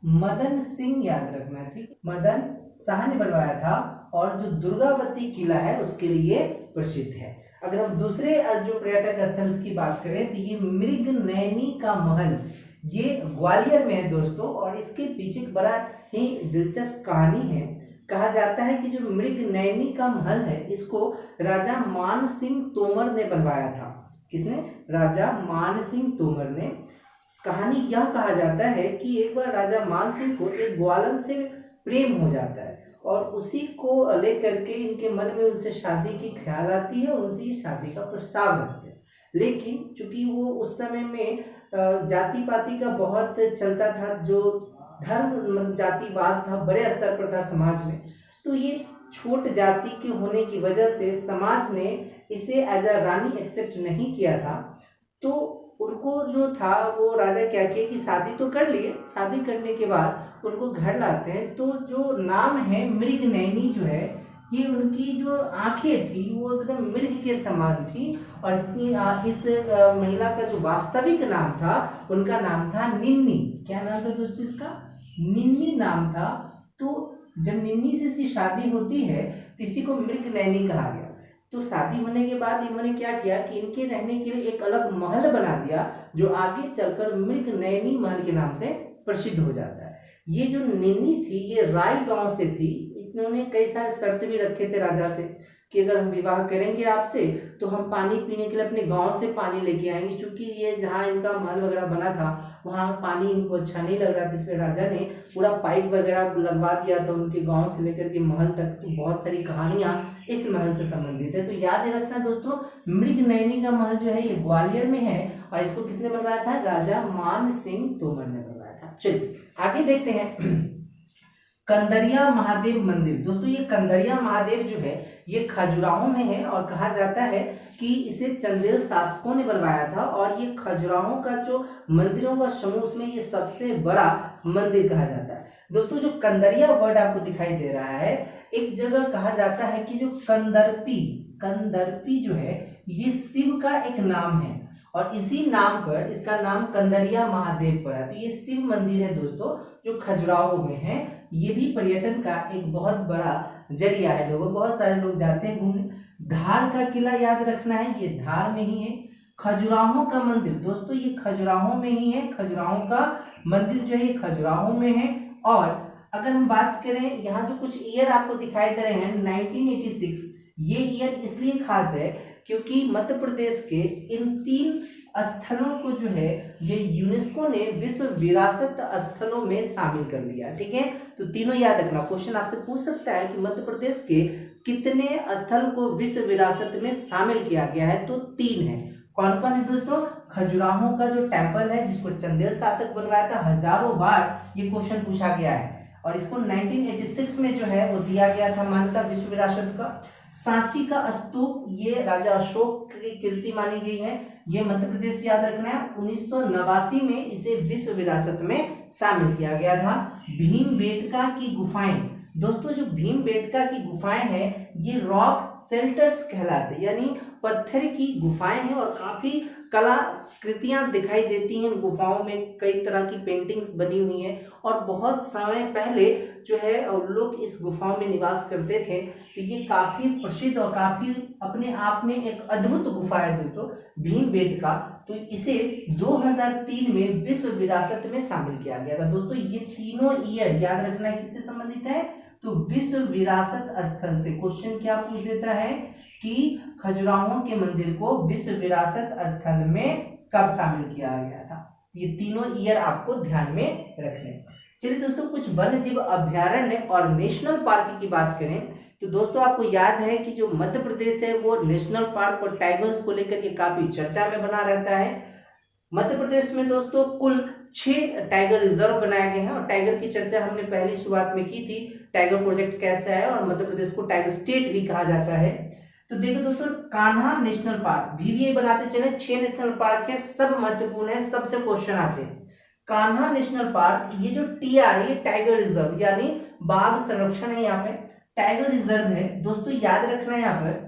मदन सिंह याद रखना है, ठीक, मदन शाह ने बनवाया था और जो दुर्गावती किला है उसके लिए प्रसिद्ध है। अगर हम दूसरे जो पर्यटक स्थल उसकी बात करें तो ये मृगनयनी का महल, ये ग्वालियर में है दोस्तों, और इसके पीछे एक बड़ा ही दिलचस्प कहानी है। कहा जाता है कि जो मृगनयनी का महल है इसको राजा मान सिंह तोमर ने बनवाया था। किसने? राजा मान सिंह तोमर ने। कहानी यह कहा जाता है कि एक बार राजा मान सिंह को एक ग्वालन से प्रेम हो जाता है और उसी को लेकर के इनके मन में उनसे शादी की ख्याल आती है और उनसे ये शादी का प्रस्ताव रखते हैं। लेकिन चूंकि वो उस समय में जाति पाति का बहुत चलता था, जो धर्म मतलब जातिवाद था, बड़े स्तर पर था समाज में, तो ये छोट जाति के होने की वजह से समाज ने इसे एज अ रानी एक्सेप्ट नहीं किया था। तो उनको जो था वो राजा क्या किया कि शादी तो कर लिए, शादी करने के बाद उनको घर लाते हैं, तो जो नाम है मृगनयनी जो है, ये उनकी जो आंखें थी वो एकदम मृग के समान थी और इस महिला का जो वास्तविक नाम था उनका नाम था निन्नी। क्या नाम था दोस्तों इसका? निन्नी नाम था। तो जब निन्नी से इसकी शादी होती है तो इसी को मृगनयनी कहा गया। तो शादी होने के बाद इन्होंने क्या किया कि इनके रहने के लिए एक अलग महल बना दिया जो आगे चलकर मृगनयनी महल के नाम से प्रसिद्ध हो जाता है। ये जो निन्नी थी ये राय गांव से थी। इन्होंने कई सारे शर्त भी रखे थे राजा से कि अगर हम विवाह करेंगे आपसे तो हम पानी पीने के लिए अपने गांव से पानी लेके आएंगे, क्योंकि ये जहाँ इनका महल वगैरह बना था वहाँ पानी इनको अच्छा नहीं लग रहा था, इसलिए राजा ने पूरा पाइप वगैरह लगवा दिया था उनके गांव से लेकर के महल तक। तो बहुत सारी कहानियां इस महल से संबंधित है। तो याद रखना दोस्तों, मृगनयनी का महल जो है ये ग्वालियर में है और इसको किसने बनवाया था? राजा मान सिंह तोमर ने बनवाया था। चलिए आगे देखते हैं कंदरिया महादेव मंदिर। दोस्तों ये कंदरिया महादेव जो है ये खजुराहो में है और कहा जाता है कि इसे चंदेल शासकों ने बनवाया था और ये खजुराहो का जो मंदिरों का समूह उसमें ये सबसे बड़ा मंदिर कहा जाता है। दोस्तों जो कंदरिया वर्ड आपको दिखाई दे रहा है, एक जगह कहा जाता है कि जो कंदर्पी जो है ये शिव का एक नाम है और इसी नाम पर इसका नाम कंदरिया महादेव पड़ा। तो ये शिव मंदिर है दोस्तों जो खजुराहो में है। ये भी पर्यटन का एक बहुत बड़ा जरिया है, लोगों बहुत सारे लोग जाते हैं घूमने। धार का किला याद रखना है, ये धार में ही है। खजुराहो का मंदिर दोस्तों ये खजुराहो में ही है, खजुराहो का मंदिर जो है ये खजुराहो में है। और अगर हम बात करें यहाँ जो कुछ ईयर आपको दिखाई दे रहे हैं 1986, ये ईयर इसलिए खास है क्योंकि मध्य प्रदेश के इन 3 स्थलों को जो है ये यूनेस्को ने विश्व विरासत स्थलों में शामिल कर लिया। ठीक है, तो तीनों याद रखना। क्वेश्चन आपसे पूछ सकता है कि मध्य प्रदेश के कितने स्थल को विश्व विरासत में शामिल किया गया है, तो 3 है। कौन कौन है दोस्तों? खजुराहो का जो टेम्पल है जिसको चंदेल शासक बनवाया था, हजारों बार ये क्वेश्चन पूछा गया है और इसको 1986 में जो है वो दिया गया था मान्यता विश्व विरासत का। सांची का स्तूप ये राजा अशोक की कीर्ति मानी गई है, ये मध्य प्रदेश याद रखना है। 1989 में इसे विश्व विरासत में शामिल किया गया था। भीमबेटका की गुफाएं दोस्तों, जो भीमबेटका की गुफाएं हैं ये रॉक शेल्टर्स कहलाते हैं, यानी पत्थर की गुफाएं हैं और काफी कलाकृतियां दिखाई देती हैं इन गुफाओं में। कई तरह की पेंटिंग्स बनी हुई हैं और बहुत समय पहले जो है लोग इस गुफाओं में निवास करते थे। तो ये काफी प्रसिद्ध और काफी अपने आप में एक अद्भुत गुफा है दोस्तों भीमबेटका। तो इसे 2003 में विश्व विरासत में शामिल किया गया था। दोस्तों ये तीनों ईयर याद रखना है किससे संबंधित है, तो विश्व विरासत स्थल से। क्वेश्चन क्या पूछ देता है कि खजुराहो के मंदिर को विश्व विरासत स्थल में कब शामिल किया गया था। ये तीनों ईयर आपको ध्यान में रखने। चलिए दोस्तों कुछ वन्य जीव अभ्यारण्य और नेशनल पार्क की बात करें तो दोस्तों आपको याद है कि जो मध्य प्रदेश है वो नेशनल पार्क और टाइगर्स को लेकर के काफी चर्चा में बना रहता है। मध्य प्रदेश में दोस्तों कुल 6 टाइगर रिजर्व बनाए गए हैं और टाइगर की चर्चा हमने पहली शुरुआत में की थी, टाइगर प्रोजेक्ट कैसा है और मध्य प्रदेश को टाइगर स्टेट भी कहा जाता है। तो देखो दोस्तों कान्हा नेशनल पार्क भी बनाते चले, 6 नेशनल पार्क है, सब महत्वपूर्ण है, सबसे क्वेश्चन आते हैं। कान्हा नेशनल पार्क ये जो टीआर है टाइगर रिजर्व यानी बाघ संरक्षण है, यहाँ पे टाइगर रिजर्व है दोस्तों। याद रखना है यहाँ पर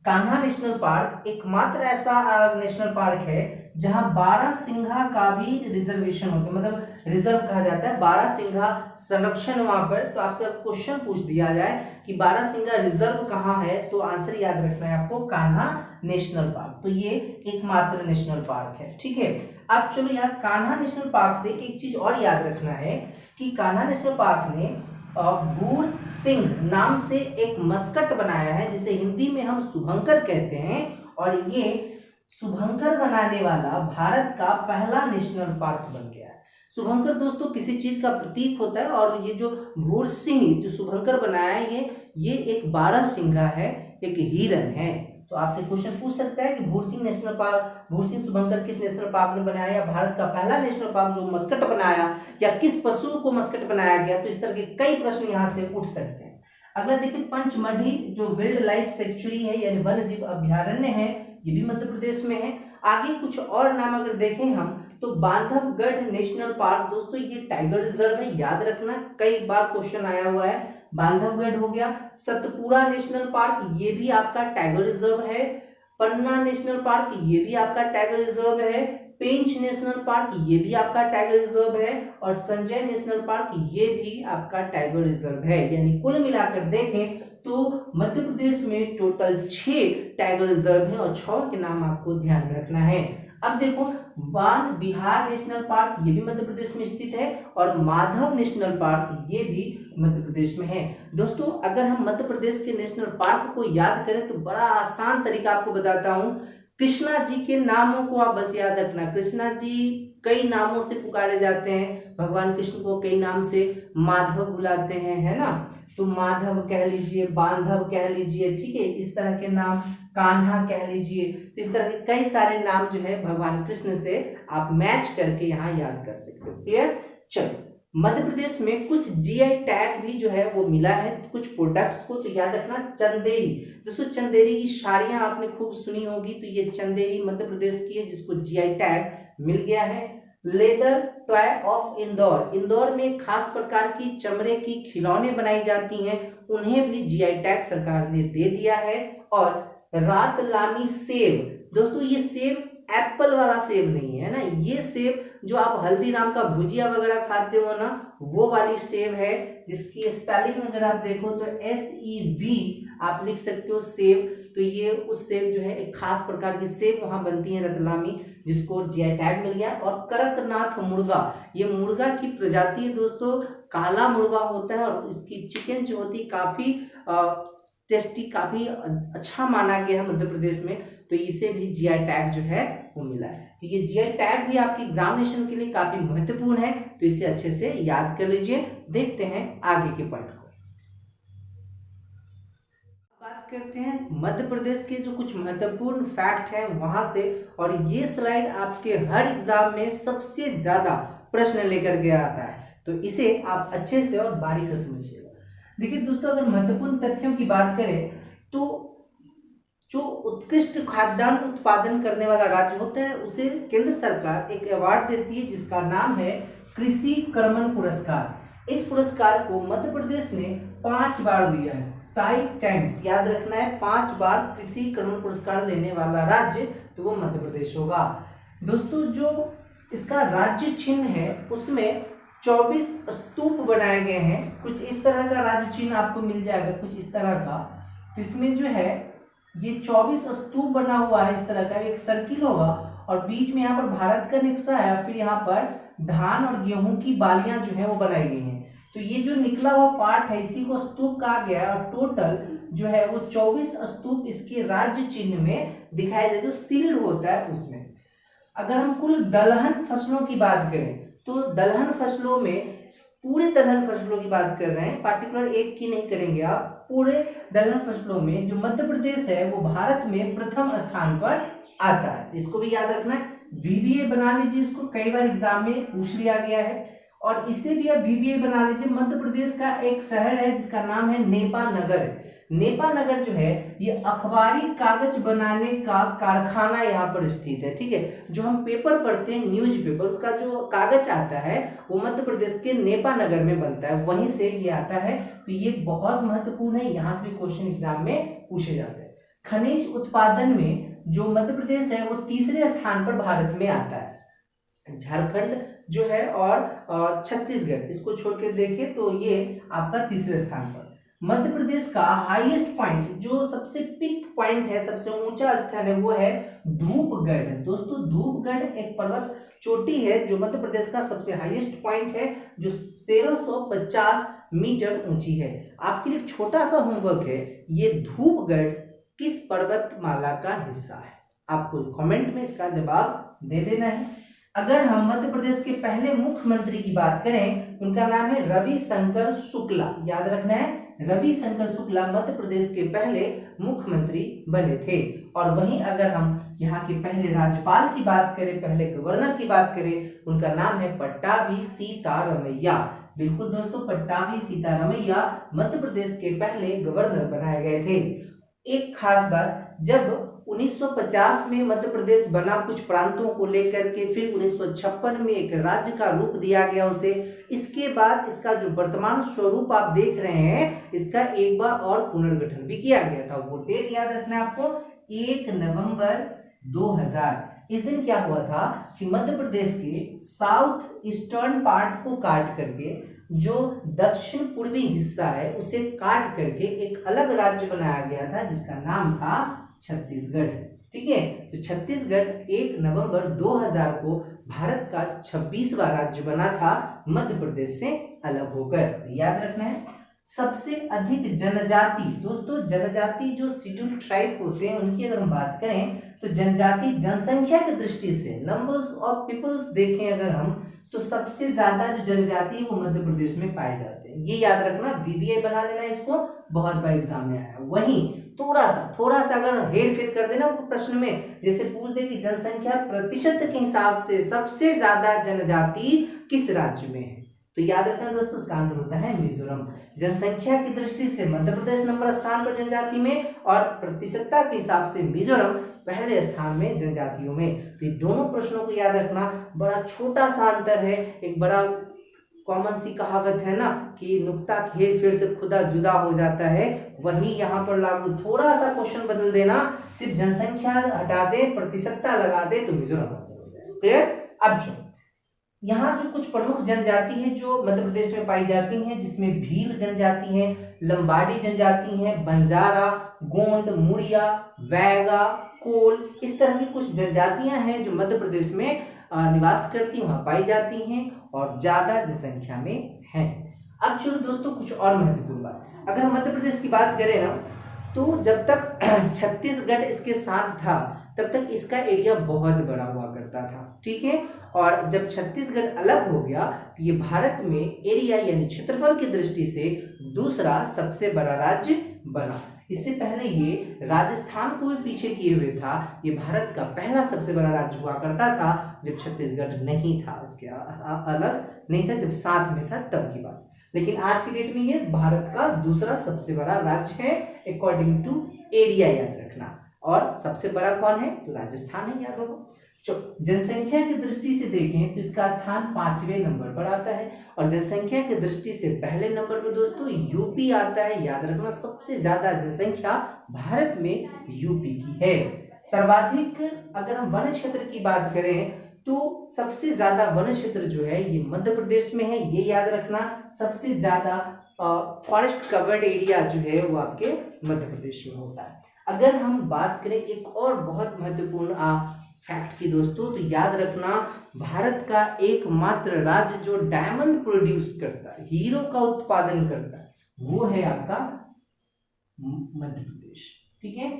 कान्हा नेशनल पार्क एकमात्र ऐसा नेशनल पार्क है जहां बारहसिंघा का भी रिजर्वेशन होता है, मतलब रिजर्व कहा जाता है, बारहसिंघा संरक्षण वहां पर। तो आपसे क्वेश्चन पूछ दिया जाए कि बारहसिंघा रिजर्व कहाँ है, तो आंसर याद रखना है आपको, कान्हा नेशनल पार्क। तो ये एकमात्र नेशनल पार्क है, ठीक है। अब चलो यहाँ कान्हा नेशनल पार्क से एक चीज और याद रखना है कि कान्हा नेशनल पार्क ने भूर सिंह नाम से एक मस्कट बनाया है, जिसे हिंदी में हम शुभंकर कहते हैं, और ये शुभंकर बनाने वाला भारत का पहला नेशनल पार्क बन गया है। शुभंकर दोस्तों किसी चीज का प्रतीक होता है, और ये जो भूर सिंह जो शुभंकर बनाया है, ये एक बारहसिंघा है, एक हिरन है। तो आपसे क्वेश्चन पूछ सकता है कि भूर सिंह नेशनल पार्क, भूर सिंह शुभंकर किस नेशनल पार्क ने बनाया, या भारत का पहला नेशनल पार्क जो मस्कट बनाया, या किस पशु को मस्कट बनाया गया। तो इस तरह के कई प्रश्न यहाँ से उठ सकते हैं। अगला देखिए, पंचमढ़ी जो वाइल्ड लाइफ सेंचुरी है यानी वन्य जीव अभ्यारण्य है, ये भी मध्य प्रदेश में है। आगे कुछ और नाम अगर देखें हम, तो बांधवगढ़ नेशनल पार्क, दोस्तों ये टाइगर रिजर्व है, याद रखना, कई बार क्वेश्चन आया हुआ है। बांधवगढ़ हो गया। सतपुड़ा नेशनल पार्क, ये भी आपका टाइगर रिजर्व है। पन्ना नेशनल पार्क, ये भी आपका टाइगर रिजर्व है। पेंच नेशनल पार्क, ये भी आपका टाइगर रिजर्व है। और संजय नेशनल पार्क, ये भी आपका टाइगर रिजर्व है। यानी कुल मिलाकर देखें तो मध्य प्रदेश में टोटल 6 टाइगर रिजर्व है, और 6 के नाम आपको ध्यान में रखना है। अब देखो, वान बिहार नेशनल पार्क, ये भी मध्य प्रदेश में स्थित है, और माधव नेशनल पार्क, ये भी मध्य प्रदेश में है। दोस्तों अगर हम मध्य प्रदेश के नेशनल पार्क को याद करें तो बड़ा आसान तरीका आपको बताता हूं। कृष्णा जी के नामों को आप बस याद रखना। कृष्णा जी कई नामों से पुकारे जाते हैं, भगवान कृष्ण को कई नाम से माधव बुलाते हैं, है ना। तो माधव कह लीजिए, बांधव कह लीजिए, ठीक है, इस तरह के नाम, कान्हा कह लीजिए। तो इस तरह के कई सारे नाम जो है भगवान कृष्ण से आप मैच करके यहाँ याद कर सकते हो। क्लियर। चलो, मध्य प्रदेश में कुछ जीआई टैग भी जो है वो मिला है कुछ प्रोडक्ट्स को, तो याद रखना। चंदेरी, दोस्तों चंदेरी की साड़ियां आपने खूब सुनी होगी, तो ये चंदेरी मध्य प्रदेश की है जिसको जीआई टैग मिल गया है। Leather toy of Indore, Indore में खास प्रकार की चमड़े की खिलौने बनाई जाती हैं, उन्हें भी जीआई टैग सरकार ने दे दिया है। और रातलामी सेब, दोस्तों ये सेब एप्पल वाला सेब नहीं है ना, ये सेब जो आप हल्दीराम का भुजिया वगैरह खाते हो ना, वो वाली सेब है, जिसकी स्पेलिंग अगर आप देखो तो SEV आप लिख सकते हो सेब। तो ये उस सेब जो है, एक खास प्रकार की सेब वहां बनती है रतलामी, जिसको जीआई टैग मिल गया। और कड़कनाथ मुर्गा, ये मुर्गा की प्रजाति है दोस्तों, काला मुर्गा होता है, और इसकी चिकन जो होती है काफी टेस्टी, काफी अच्छा माना गया है मध्य प्रदेश में, तो इसे भी जीआई टैग जो है वो मिला है। तो ये जीआई टैग भी आपके एग्जामिनेशन के लिए काफी महत्वपूर्ण है, तो इसे अच्छे से याद कर लीजिए। देखते हैं आगे के पॉइंट को। बात करते हैं मध्य प्रदेश के जो कुछ महत्वपूर्ण फैक्ट है वहां से, और ये स्लाइड आपके हर एग्जाम में सबसे ज्यादा प्रश्न लेकर के आता है, तो इसे आप अच्छे से और बारीकी से समझिएगा। देखिए दोस्तों, अगर महत्वपूर्ण तथ्यों की बात करें तो जो उत्कृष्ट खाद्यान्न उत्पादन करने वाला राज्य होता है उसे केंद्र सरकार एक अवार्ड देती है, जिसका नाम है कृषि कर्मण पुरस्कार। इस पुरस्कार को मध्य प्रदेश ने 5 बार दिया है, 5 टाइम्स, याद रखना है, 5 बार कृषि कर्मण पुरस्कार लेने वाला राज्य तो वो मध्य प्रदेश होगा। दोस्तों जो इसका राज्य चिन्ह है उसमें 24 स्तूप बनाए गए हैं, कुछ इस तरह का राज्य चिन्ह आपको मिल जाएगा, कुछ इस तरह का। तो इसमें जो है ये 24 स्तूप बना हुआ है, इस तरह का एक सर्किल होगा, और बीच में यहाँ पर भारत का नक्शा है, फिर यहाँ पर धान और गेहूं की बालियां जो है वो बनाई गई हैं। तो ये जो निकला हुआ पार्ट है इसी को स्तूप कहा गया है, और टोटल जो है वो 24 स्तूप इसके राज्य चिन्ह में दिखाई दे, जो सील्ड होता है उसमें। अगर हम कुल दलहन फसलों की बात करें तो दलहन फसलों में, पूरे दलहन फसलों की बात कर रहे हैं, पार्टिकुलर एक की नहीं करेंगे आप, पूरे दलहन फसलों में जो मध्य प्रदेश है वो भारत में प्रथम स्थान पर आता है। इसको भी याद रखना है, VVA बना लीजिए, इसको कई बार एग्जाम में पूछ लिया गया है। और इसे भी आप VVA बना लीजिए। मध्य प्रदेश का एक शहर है जिसका नाम है नेपा नगर। नेपा नगर जो है ये अखबारी कागज बनाने का कारखाना यहाँ पर स्थित है, ठीक है। जो हम पेपर पढ़ते हैं, न्यूज़पेपर, उसका जो कागज आता है वो मध्य प्रदेश के नेपा नगर में बनता है, वहीं से ये आता है। तो ये बहुत महत्वपूर्ण है, यहाँ से भी क्वेश्चन एग्जाम में पूछे जाते हैं। खनिज उत्पादन में जो मध्य प्रदेश है वो तीसरे स्थान पर भारत में आता है। झारखंड जो है और छत्तीसगढ़, इसको छोड़ के देखें तो ये आपका तीसरे स्थान पर। मध्य प्रदेश का हाईएस्ट पॉइंट, जो सबसे पीक पॉइंट है, सबसे ऊंचा स्थान है, वो है धूपगढ़। दोस्तों धूपगढ़ एक पर्वत चोटी है जो मध्य प्रदेश का सबसे हाईएस्ट पॉइंट है, जो 1350 मीटर ऊंची है। आपके लिए छोटा सा होमवर्क है, ये धूपगढ़ किस पर्वतमाला का हिस्सा है? आपको कमेंट में इसका जवाब दे देना है। अगर हम मध्य प्रदेश के पहले मुख्यमंत्री की बात करें, उनका नाम है रविशंकर शुक्ला। याद रखना है, रविशंकर शुक्ला मध्य प्रदेश के पहले मुख्यमंत्री बने थे। और वहीं अगर हम यहाँ के पहले राज्यपाल की बात करें, पहले गवर्नर की बात करें, उनका नाम है पट्टाभी सीतारमैया। बिल्कुल दोस्तों, पट्टाभी सीतारमैया मध्य प्रदेश के पहले गवर्नर बनाए गए थे। एक खास बात, जब 1950 में मध्य प्रदेश बना कुछ प्रांतों को लेकर के, फिर 1956 में एक राज्य का रूप दिया गया उसे। इसके बाद इसका जो वर्तमान स्वरूप आप देख रहे हैं, इसका एक बार और पुनर्गठन भी किया गया था। वो डेट याद रखना है आपको, 1 नवंबर 2000। इस दिन क्या हुआ था कि मध्य प्रदेश के साउथ ईस्टर्न पार्ट को काट करके, जो दक्षिण पूर्वी हिस्सा है उसे काट करके एक अलग राज्य बनाया गया था, जिसका नाम था छत्तीसगढ़। ठीक है, तो छत्तीसगढ़ 1 नवंबर 2000 को भारत का 26वां राज्य बना था, मध्य प्रदेश से अलग होकर। तो याद रखना है। सबसे अधिक जनजाति, दोस्तों जनजाति जो शेड्यूल ट्राइब होते हैं उनकी अगर हम बात करें, तो जनजाति जनसंख्या की दृष्टि से, नंबर्स ऑफ पीपल्स देखें अगर हम, तो सबसे ज्यादा जो जनजाति है वो मध्य प्रदेश में पाए जाते हैं। ये याद रखना, वीवीआई बना लेना इसको, बहुत बार एग्जाम में आया। वहीं थोड़ा सा अगर हेर फेर कर देना प्रश्न में, जैसे पूछ दे कि जनसंख्या प्रतिशत के हिसाब से सबसे ज्यादा जनजाति किस राज्य में है, तो याद रखना दोस्तों, इसका आंसर होता है मिजोरम। जनसंख्या की दृष्टि से मध्य प्रदेश नंबर स्थान पर जनजाति में, और प्रतिशतता के हिसाब से मिजोरम पहले स्थान में जनजातियों में। तो ये दोनों प्रश्नों को याद रखना, बड़ा छोटा सा अंतर है। एक बड़ा कॉमन सी कहावत है ना कि नुक्ता हेर फेर से खुदा जुदा हो जाता है, वही यहाँ पर लागू। थोड़ा सा क्वेश्चन बदल देना, सिर्फ जनसंख्या हटा दे, प्रतिशतता लगा दे, तो मिजोरम आंसर हो जाए। क्लियर? अब जो यहाँ जो कुछ प्रमुख जनजाति है जो मध्य प्रदेश में पाई जाती हैं, जिसमें भील जनजाति है, लंबाडी जनजाति है, बंजारा, गोंड, मुड़िया, वैगा, कोल, इस तरह की कुछ जनजातियां हैं जो मध्य प्रदेश में निवास करती, वहां पाई जाती हैं और ज्यादा जनसंख्या में हैं। अब चलो दोस्तों कुछ और महत्वपूर्ण बात, अगर हम मध्य प्रदेश की बात करें ना, तो जब तक छत्तीसगढ़ इसके साथ था तब तक इसका एरिया बहुत बड़ा हुआ करता था। ठीक है, और जब छत्तीसगढ़ अलग हो गया तो ये भारत में एरिया यानी क्षेत्रफल की दृष्टि से दूसरा सबसे बड़ा राज्य बना। इससे पहले ये राजस्थान को भी पीछे किए हुए था। ये भारत का पहला सबसे बड़ा राज्य हुआ करता था जब छत्तीसगढ़ नहीं था, इसके अलग नहीं था, जब साथ में था तब की बात। लेकिन आज की डेट में ये भारत का दूसरा सबसे बड़ा राज्य है अकॉर्डिंग टू एरिया, याद रखना। और सबसे बड़ा कौन है? तो राजस्थान है, याद होगा। जनसंख्या की दृष्टि से देखें तो इसका स्थान 5वें नंबर पर आता है, और जनसंख्या की दृष्टि से पहले नंबर पर दोस्तों यूपी आता है। याद रखना, सबसे ज्यादा जनसंख्या भारत में यूपी की है। सर्वाधिक अगर हम वन क्षेत्र की बात करें तो सबसे ज्यादा वन क्षेत्र जो है ये मध्य प्रदेश में है, ये याद रखना। सबसे ज्यादा फॉरेस्ट कवर्ड एरिया जो है वो आपके मध्य प्रदेश में होता है। अगर हम बात करें एक और बहुत महत्वपूर्ण फैक्ट की दोस्तों, तो याद रखना, भारत का एकमात्र राज्य जो डायमंड प्रोड्यूस करता है, हीरो का उत्पादन करता है, वो है आपका मध्य प्रदेश। ठीक है,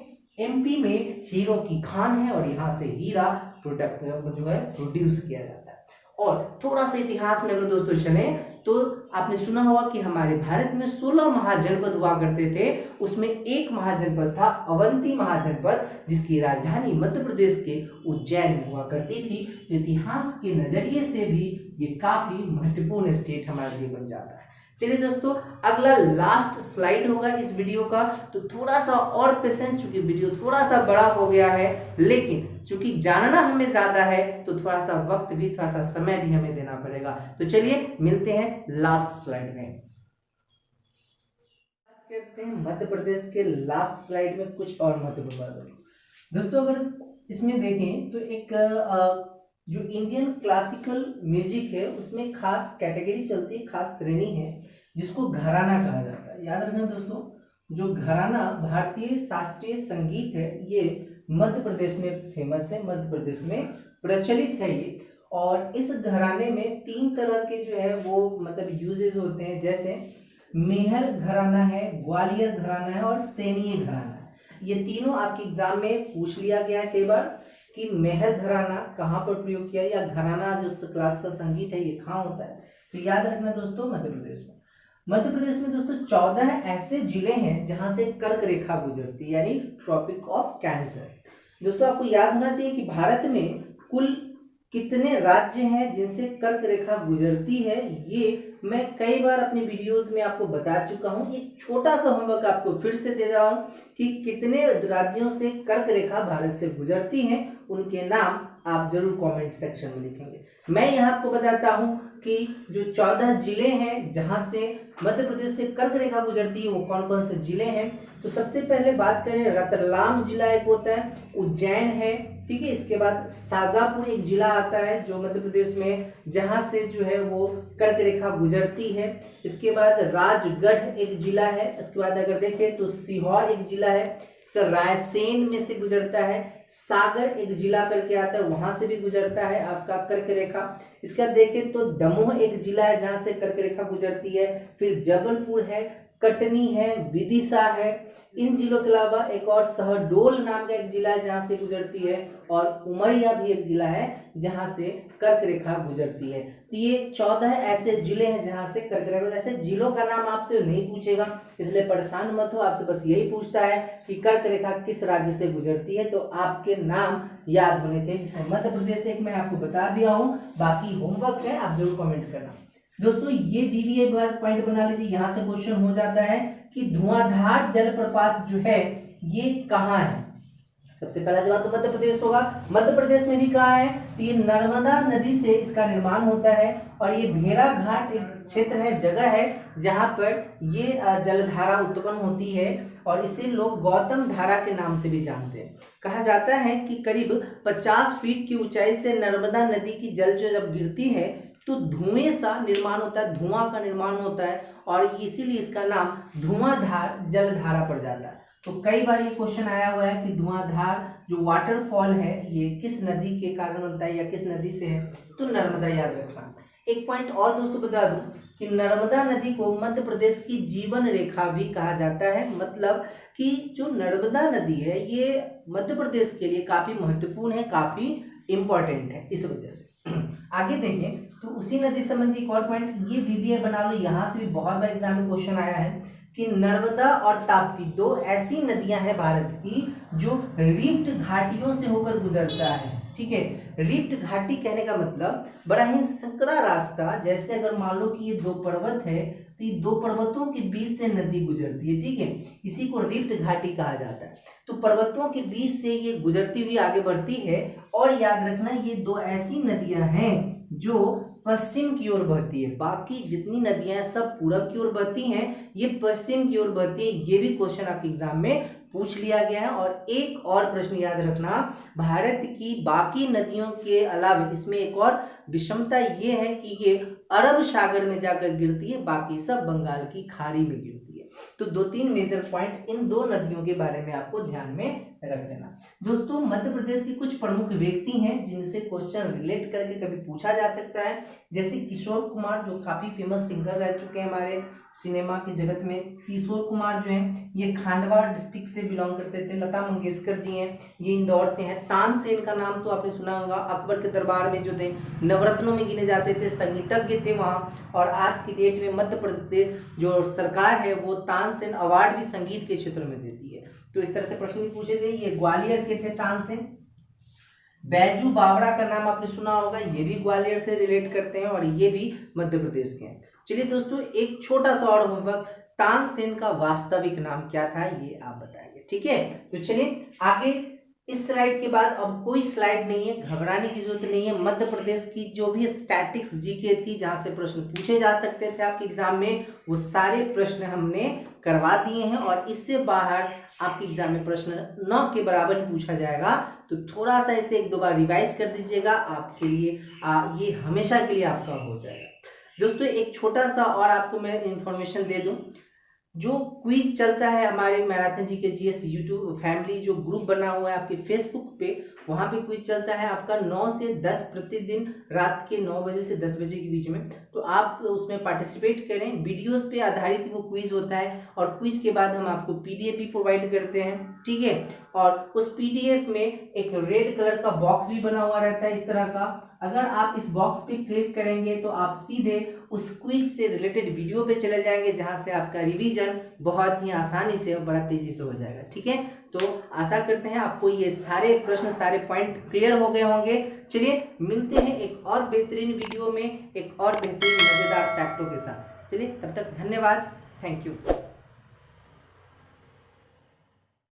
एमपी में हीरो की खान है और यहाँ से हीरा प्रोडक्ट जो है प्रोड्यूस किया जाता है। और थोड़ा सा इतिहास में अगर दोस्तों चले तो आपने सुना होगा कि हमारे भारत में 16 महाजनपद हुआ करते थे, उसमें एक महाजनपद था अवंती महाजनपद, जिसकी राजधानी मध्य प्रदेश के उज्जैन में हुआ करती थी। तो इतिहास के नजरिए से भी ये काफी महत्वपूर्ण स्टेट हमारे लिए बन जाता है। चलिए दोस्तों, अगला लास्ट स्लाइड होगा इस वीडियो का, तो थोड़ा सा और पेशेंस, चूंकि वीडियो थोड़ा सा बड़ा हो गया है, लेकिन चूंकि जानना हमें ज्यादा है तो थोड़ा सा वक्त भी, थोड़ा सा समय भी हमें देना पड़ेगा। तो चलिए मिलते हैं लास्ट स्लाइड में। बात करते हैं मध्य प्रदेश के लास्ट स्लाइड में कुछ और महत्वपूर्ण बातें। दोस्तों अगर इसमें देखें तो एक जो इंडियन क्लासिकल म्यूजिक है उसमें खास कैटेगरी चलती है, खास श्रेणी है जिसको घराना कहा जाता है। याद रखना दोस्तों, जो घराना भारतीय शास्त्रीय संगीत है ये मध्य प्रदेश में फेमस है, मध्य प्रदेश में प्रचलित है ये। और इस घराने में 3 तरह के जो है वो मतलब यूजेस होते हैं, जैसे मेहर घराना है, ग्वालियर घराना है और सैनीय घराना है। ये तीनों आपके एग्जाम में पूछ लिया गया है कई बार कि मेहर घराना कहाँ पर प्रयोग किया, या घराना जो क्लास का संगीत है ये कहाँ होता है। तो याद रखना दोस्तों, मध्य प्रदेश में। मध्य प्रदेश में दोस्तों 14 ऐसे जिले हैं जहां से कर्क रेखा गुजरती है, यानी ट्रॉपिक ऑफ कैंसर। दोस्तों आपको याद होना चाहिए कि भारत में कुल कितने राज्य हैं जिनसे कर्क रेखा गुजरती है, ये मैं कई बार अपनी वीडियोस में आपको बता चुका हूं। एक छोटा सा होमवर्क आपको फिर से दे रहा हूं कि कितने राज्यों से कर्क रेखा भारत से गुजरती है, उनके नाम आप जरूर कमेंट सेक्शन में लिखेंगे। मैं यहाँ आपको बताता हूँ कि जो 14 जिले हैं जहां से मध्य प्रदेश से कर्क रेखा गुजरती है वो कौन कौन से जिले हैं। तो सबसे पहले बात करें, रतलाम जिला एक होता है, उज्जैन है, ठीक है। इसके बाद शाजापुर एक जिला आता है जो मध्य प्रदेश में, जहां से जो है वो कर्क रेखा गुजरती है। इसके बाद राजगढ़ एक जिला है। इसके बाद अगर देखें तो सीहोर एक जिला है, इसका रायसेन में से गुजरता है। सागर एक जिला करके आता है, वहां से भी गुजरता है आपका कर्क रेखा। इसका देखें तो दमोह एक जिला है जहां से कर्क रेखा गुजरती है। फिर जबलपुर है, कटनी है, विदिशा है। इन जिलों के अलावा एक और शहडोल नाम का एक जिला है जहां से गुजरती है, और उमरिया भी एक जिला है जहां से कर्क रेखा गुजरती है। तो ये 14 ऐसे जिले हैं जहां से कर्क रेखा, ऐसे जिलों का नाम आपसे नहीं पूछेगा इसलिए परेशान मत हो, आपसे बस यही पूछता है कि कर्क रेखा किस राज्य से गुजरती है, तो आपके नाम याद होने चाहिए। जैसे मध्य प्रदेश एक मैं आपको बता दिया हूँ, बाकी होमवर्क है आप जरूर कमेंट करना। दोस्तों ये वीवीए पॉइंट बना लीजिए, यहाँ से क्वेश्चन हो जाता है कि धुआंधार जलप्रपात जो है ये कहाँ है। सबसे पहला जवाब तो मध्य प्रदेश होगा। मध्य प्रदेश में भी कहाँ है, तो ये नर्मदा नदी से इसका निर्माण होता है, और ये भेड़ा घाट एक क्षेत्र है, जगह है जहां पर ये जलधारा उत्पन्न होती है, और इसे लोग गौतम धारा के नाम से भी जानते हैं। कहा जाता है कि करीब 50 फीट की ऊंचाई से नर्मदा नदी की जल जो जब गिरती है तो धुएं सा निर्माण होता है, धुआं का निर्माण होता है, और इसीलिए इसका नाम धुआंधार जलधारा पड़ जाता है। तो कई बार ये क्वेश्चन आया हुआ है कि धुआंधार जो वाटरफॉल है ये किस नदी के कारण बनता है या किस नदी से है, तो नर्मदा याद रखना। एक पॉइंट और दोस्तों बता दूं कि नर्मदा नदी को मध्य प्रदेश की जीवन रेखा भी कहा जाता है, मतलब कि जो नर्मदा नदी है ये मध्य प्रदेश के लिए काफी महत्वपूर्ण है, काफी इंपॉर्टेंट है इस वजह से। आगे देखें तो उसी नदी संबंधी एक और पॉइंट, ये वीवीए बना लो, यहाँ से भी बहुत बार एग्जाम में क्वेश्चन आया है कि नर्मदा और ताप्ती 2 ऐसी नदियां हैं भारत की जो रिफ्ट घाटियों से होकर गुजरता है, ठीक है। रिफ्ट घाटी कहने का मतलब बड़ा ही संकरा रास्ता, जैसे अगर मान लो कि ये 2 पर्वत है तो ये 2 पर्वतों के बीच से नदी गुजरती है, ठीक है, इसी को रिफ्ट घाटी कहा जाता है। तो पर्वतों के बीच से ये गुजरती हुई आगे बढ़ती है, और याद रखना ये 2 ऐसी नदियां हैं जो पश्चिम की ओर बहती है, बाकी जितनी नदियां सब पूरब की ओर बहती हैं, ये पश्चिम की ओर बहती है। ये भी क्वेश्चन आपके एग्जाम में पूछ लिया गया है। और एक और प्रश्न याद रखना, भारत की बाकी नदियों के अलावा इसमें एक और विषमता ये है कि ये अरब सागर में जाकर गिरती है, बाकी सब बंगाल की खाड़ी में गिरती है। तो 2-3 मेजर पॉइंट इन 2 नदियों के बारे में आपको ध्यान में रख लेना। दोस्तों मध्य प्रदेश के कुछ प्रमुख व्यक्ति हैं जिनसे क्वेश्चन रिलेट करके कभी पूछा जा सकता है, जैसे किशोर कुमार जो काफी फेमस सिंगर रह चुके हैं हमारे सिनेमा के जगत में। किशोर कुमार जो हैं ये खांडवा डिस्ट्रिक्ट से बिलोंग करते थे। लता मंगेशकर जी हैं ये इंदौर से हैं। तानसेन का नाम तो आपने सुना होगा, अकबर के दरबार में जो थे नवरत्नों में गिने जाते थे, संगीतज्ञ थे वहाँ। और आज की डेट में मध्य प्रदेश जो सरकार है वो तानसेन अवार्ड भी संगीत के क्षेत्र में देती है। तो इस तरह से प्रश्न भी पूछे थे। ये ग्वालियर के थे तानसेन। बैजू बावरा का नाम आपने सुना होगा, ये भी ग्वालियर से रिलेट करते हैं और ये भी मध्य प्रदेश के हैं। चलिए दोस्तों एक छोटा सा और होमवर्क, तानसेन का वास्तविक नाम क्या था ये आप बताएंगे, ठीक है। तो चलिए आगे, इस स्लाइड के बाद अब कोई स्लाइड नहीं है, घबराने की जरूरत नहीं है। मध्य प्रदेश की जो भी स्टैटिक्स जीके थी जहां से प्रश्न पूछे जा सकते थे आपके एग्जाम में, वो सारे प्रश्न हमने करवा दिए हैं। और इससे बाहर आपके एग्जाम में प्रश्न न के बराबर ही पूछा जाएगा। तो थोड़ा सा इसे 1-2 बार रिवाइज कर दीजिएगा, आपके लिए ये हमेशा के लिए आपका हो जाएगा। दोस्तों एक छोटा सा और आपको मैं इंफॉर्मेशन दे दूं, जो क्विज चलता है हमारे मैराथन जी के जीएस यूट्यूब फैमिली जो ग्रुप बना हुआ है आपके फेसबुक पे, वहाँ पे क्विज चलता है आपका 9 से 10 प्रतिदिन, रात के 9 बजे से 10 बजे के बीच में। तो आप उसमें पार्टिसिपेट करें, वीडियोस पे आधारित वो क्विज होता है और क्विज के बाद हम आपको पीडीएफ भी प्रोवाइड करते हैं, ठीक है। और उस पीडीएफ में एक रेड कलर का बॉक्स भी बना हुआ रहता है इस तरह का। अगर आप इस बॉक्स पे क्लिक करेंगे तो आप सीधे उस क्विज से रिलेटेड वीडियो पे चले जाएंगे, जहां से आपका रिवीजन बहुत ही आसानी से और बड़ा तेजी से हो जाएगा, ठीक है। तो आशा करते हैं आपको ये सारे प्रश्न, सारे पॉइंट क्लियर हो गए होंगे। चलिए मिलते हैं एक और बेहतरीन वीडियो में, एक और बेहतरीन मजेदार फैक्टों के साथ। चलिए तब तक धन्यवाद, थैंक यू।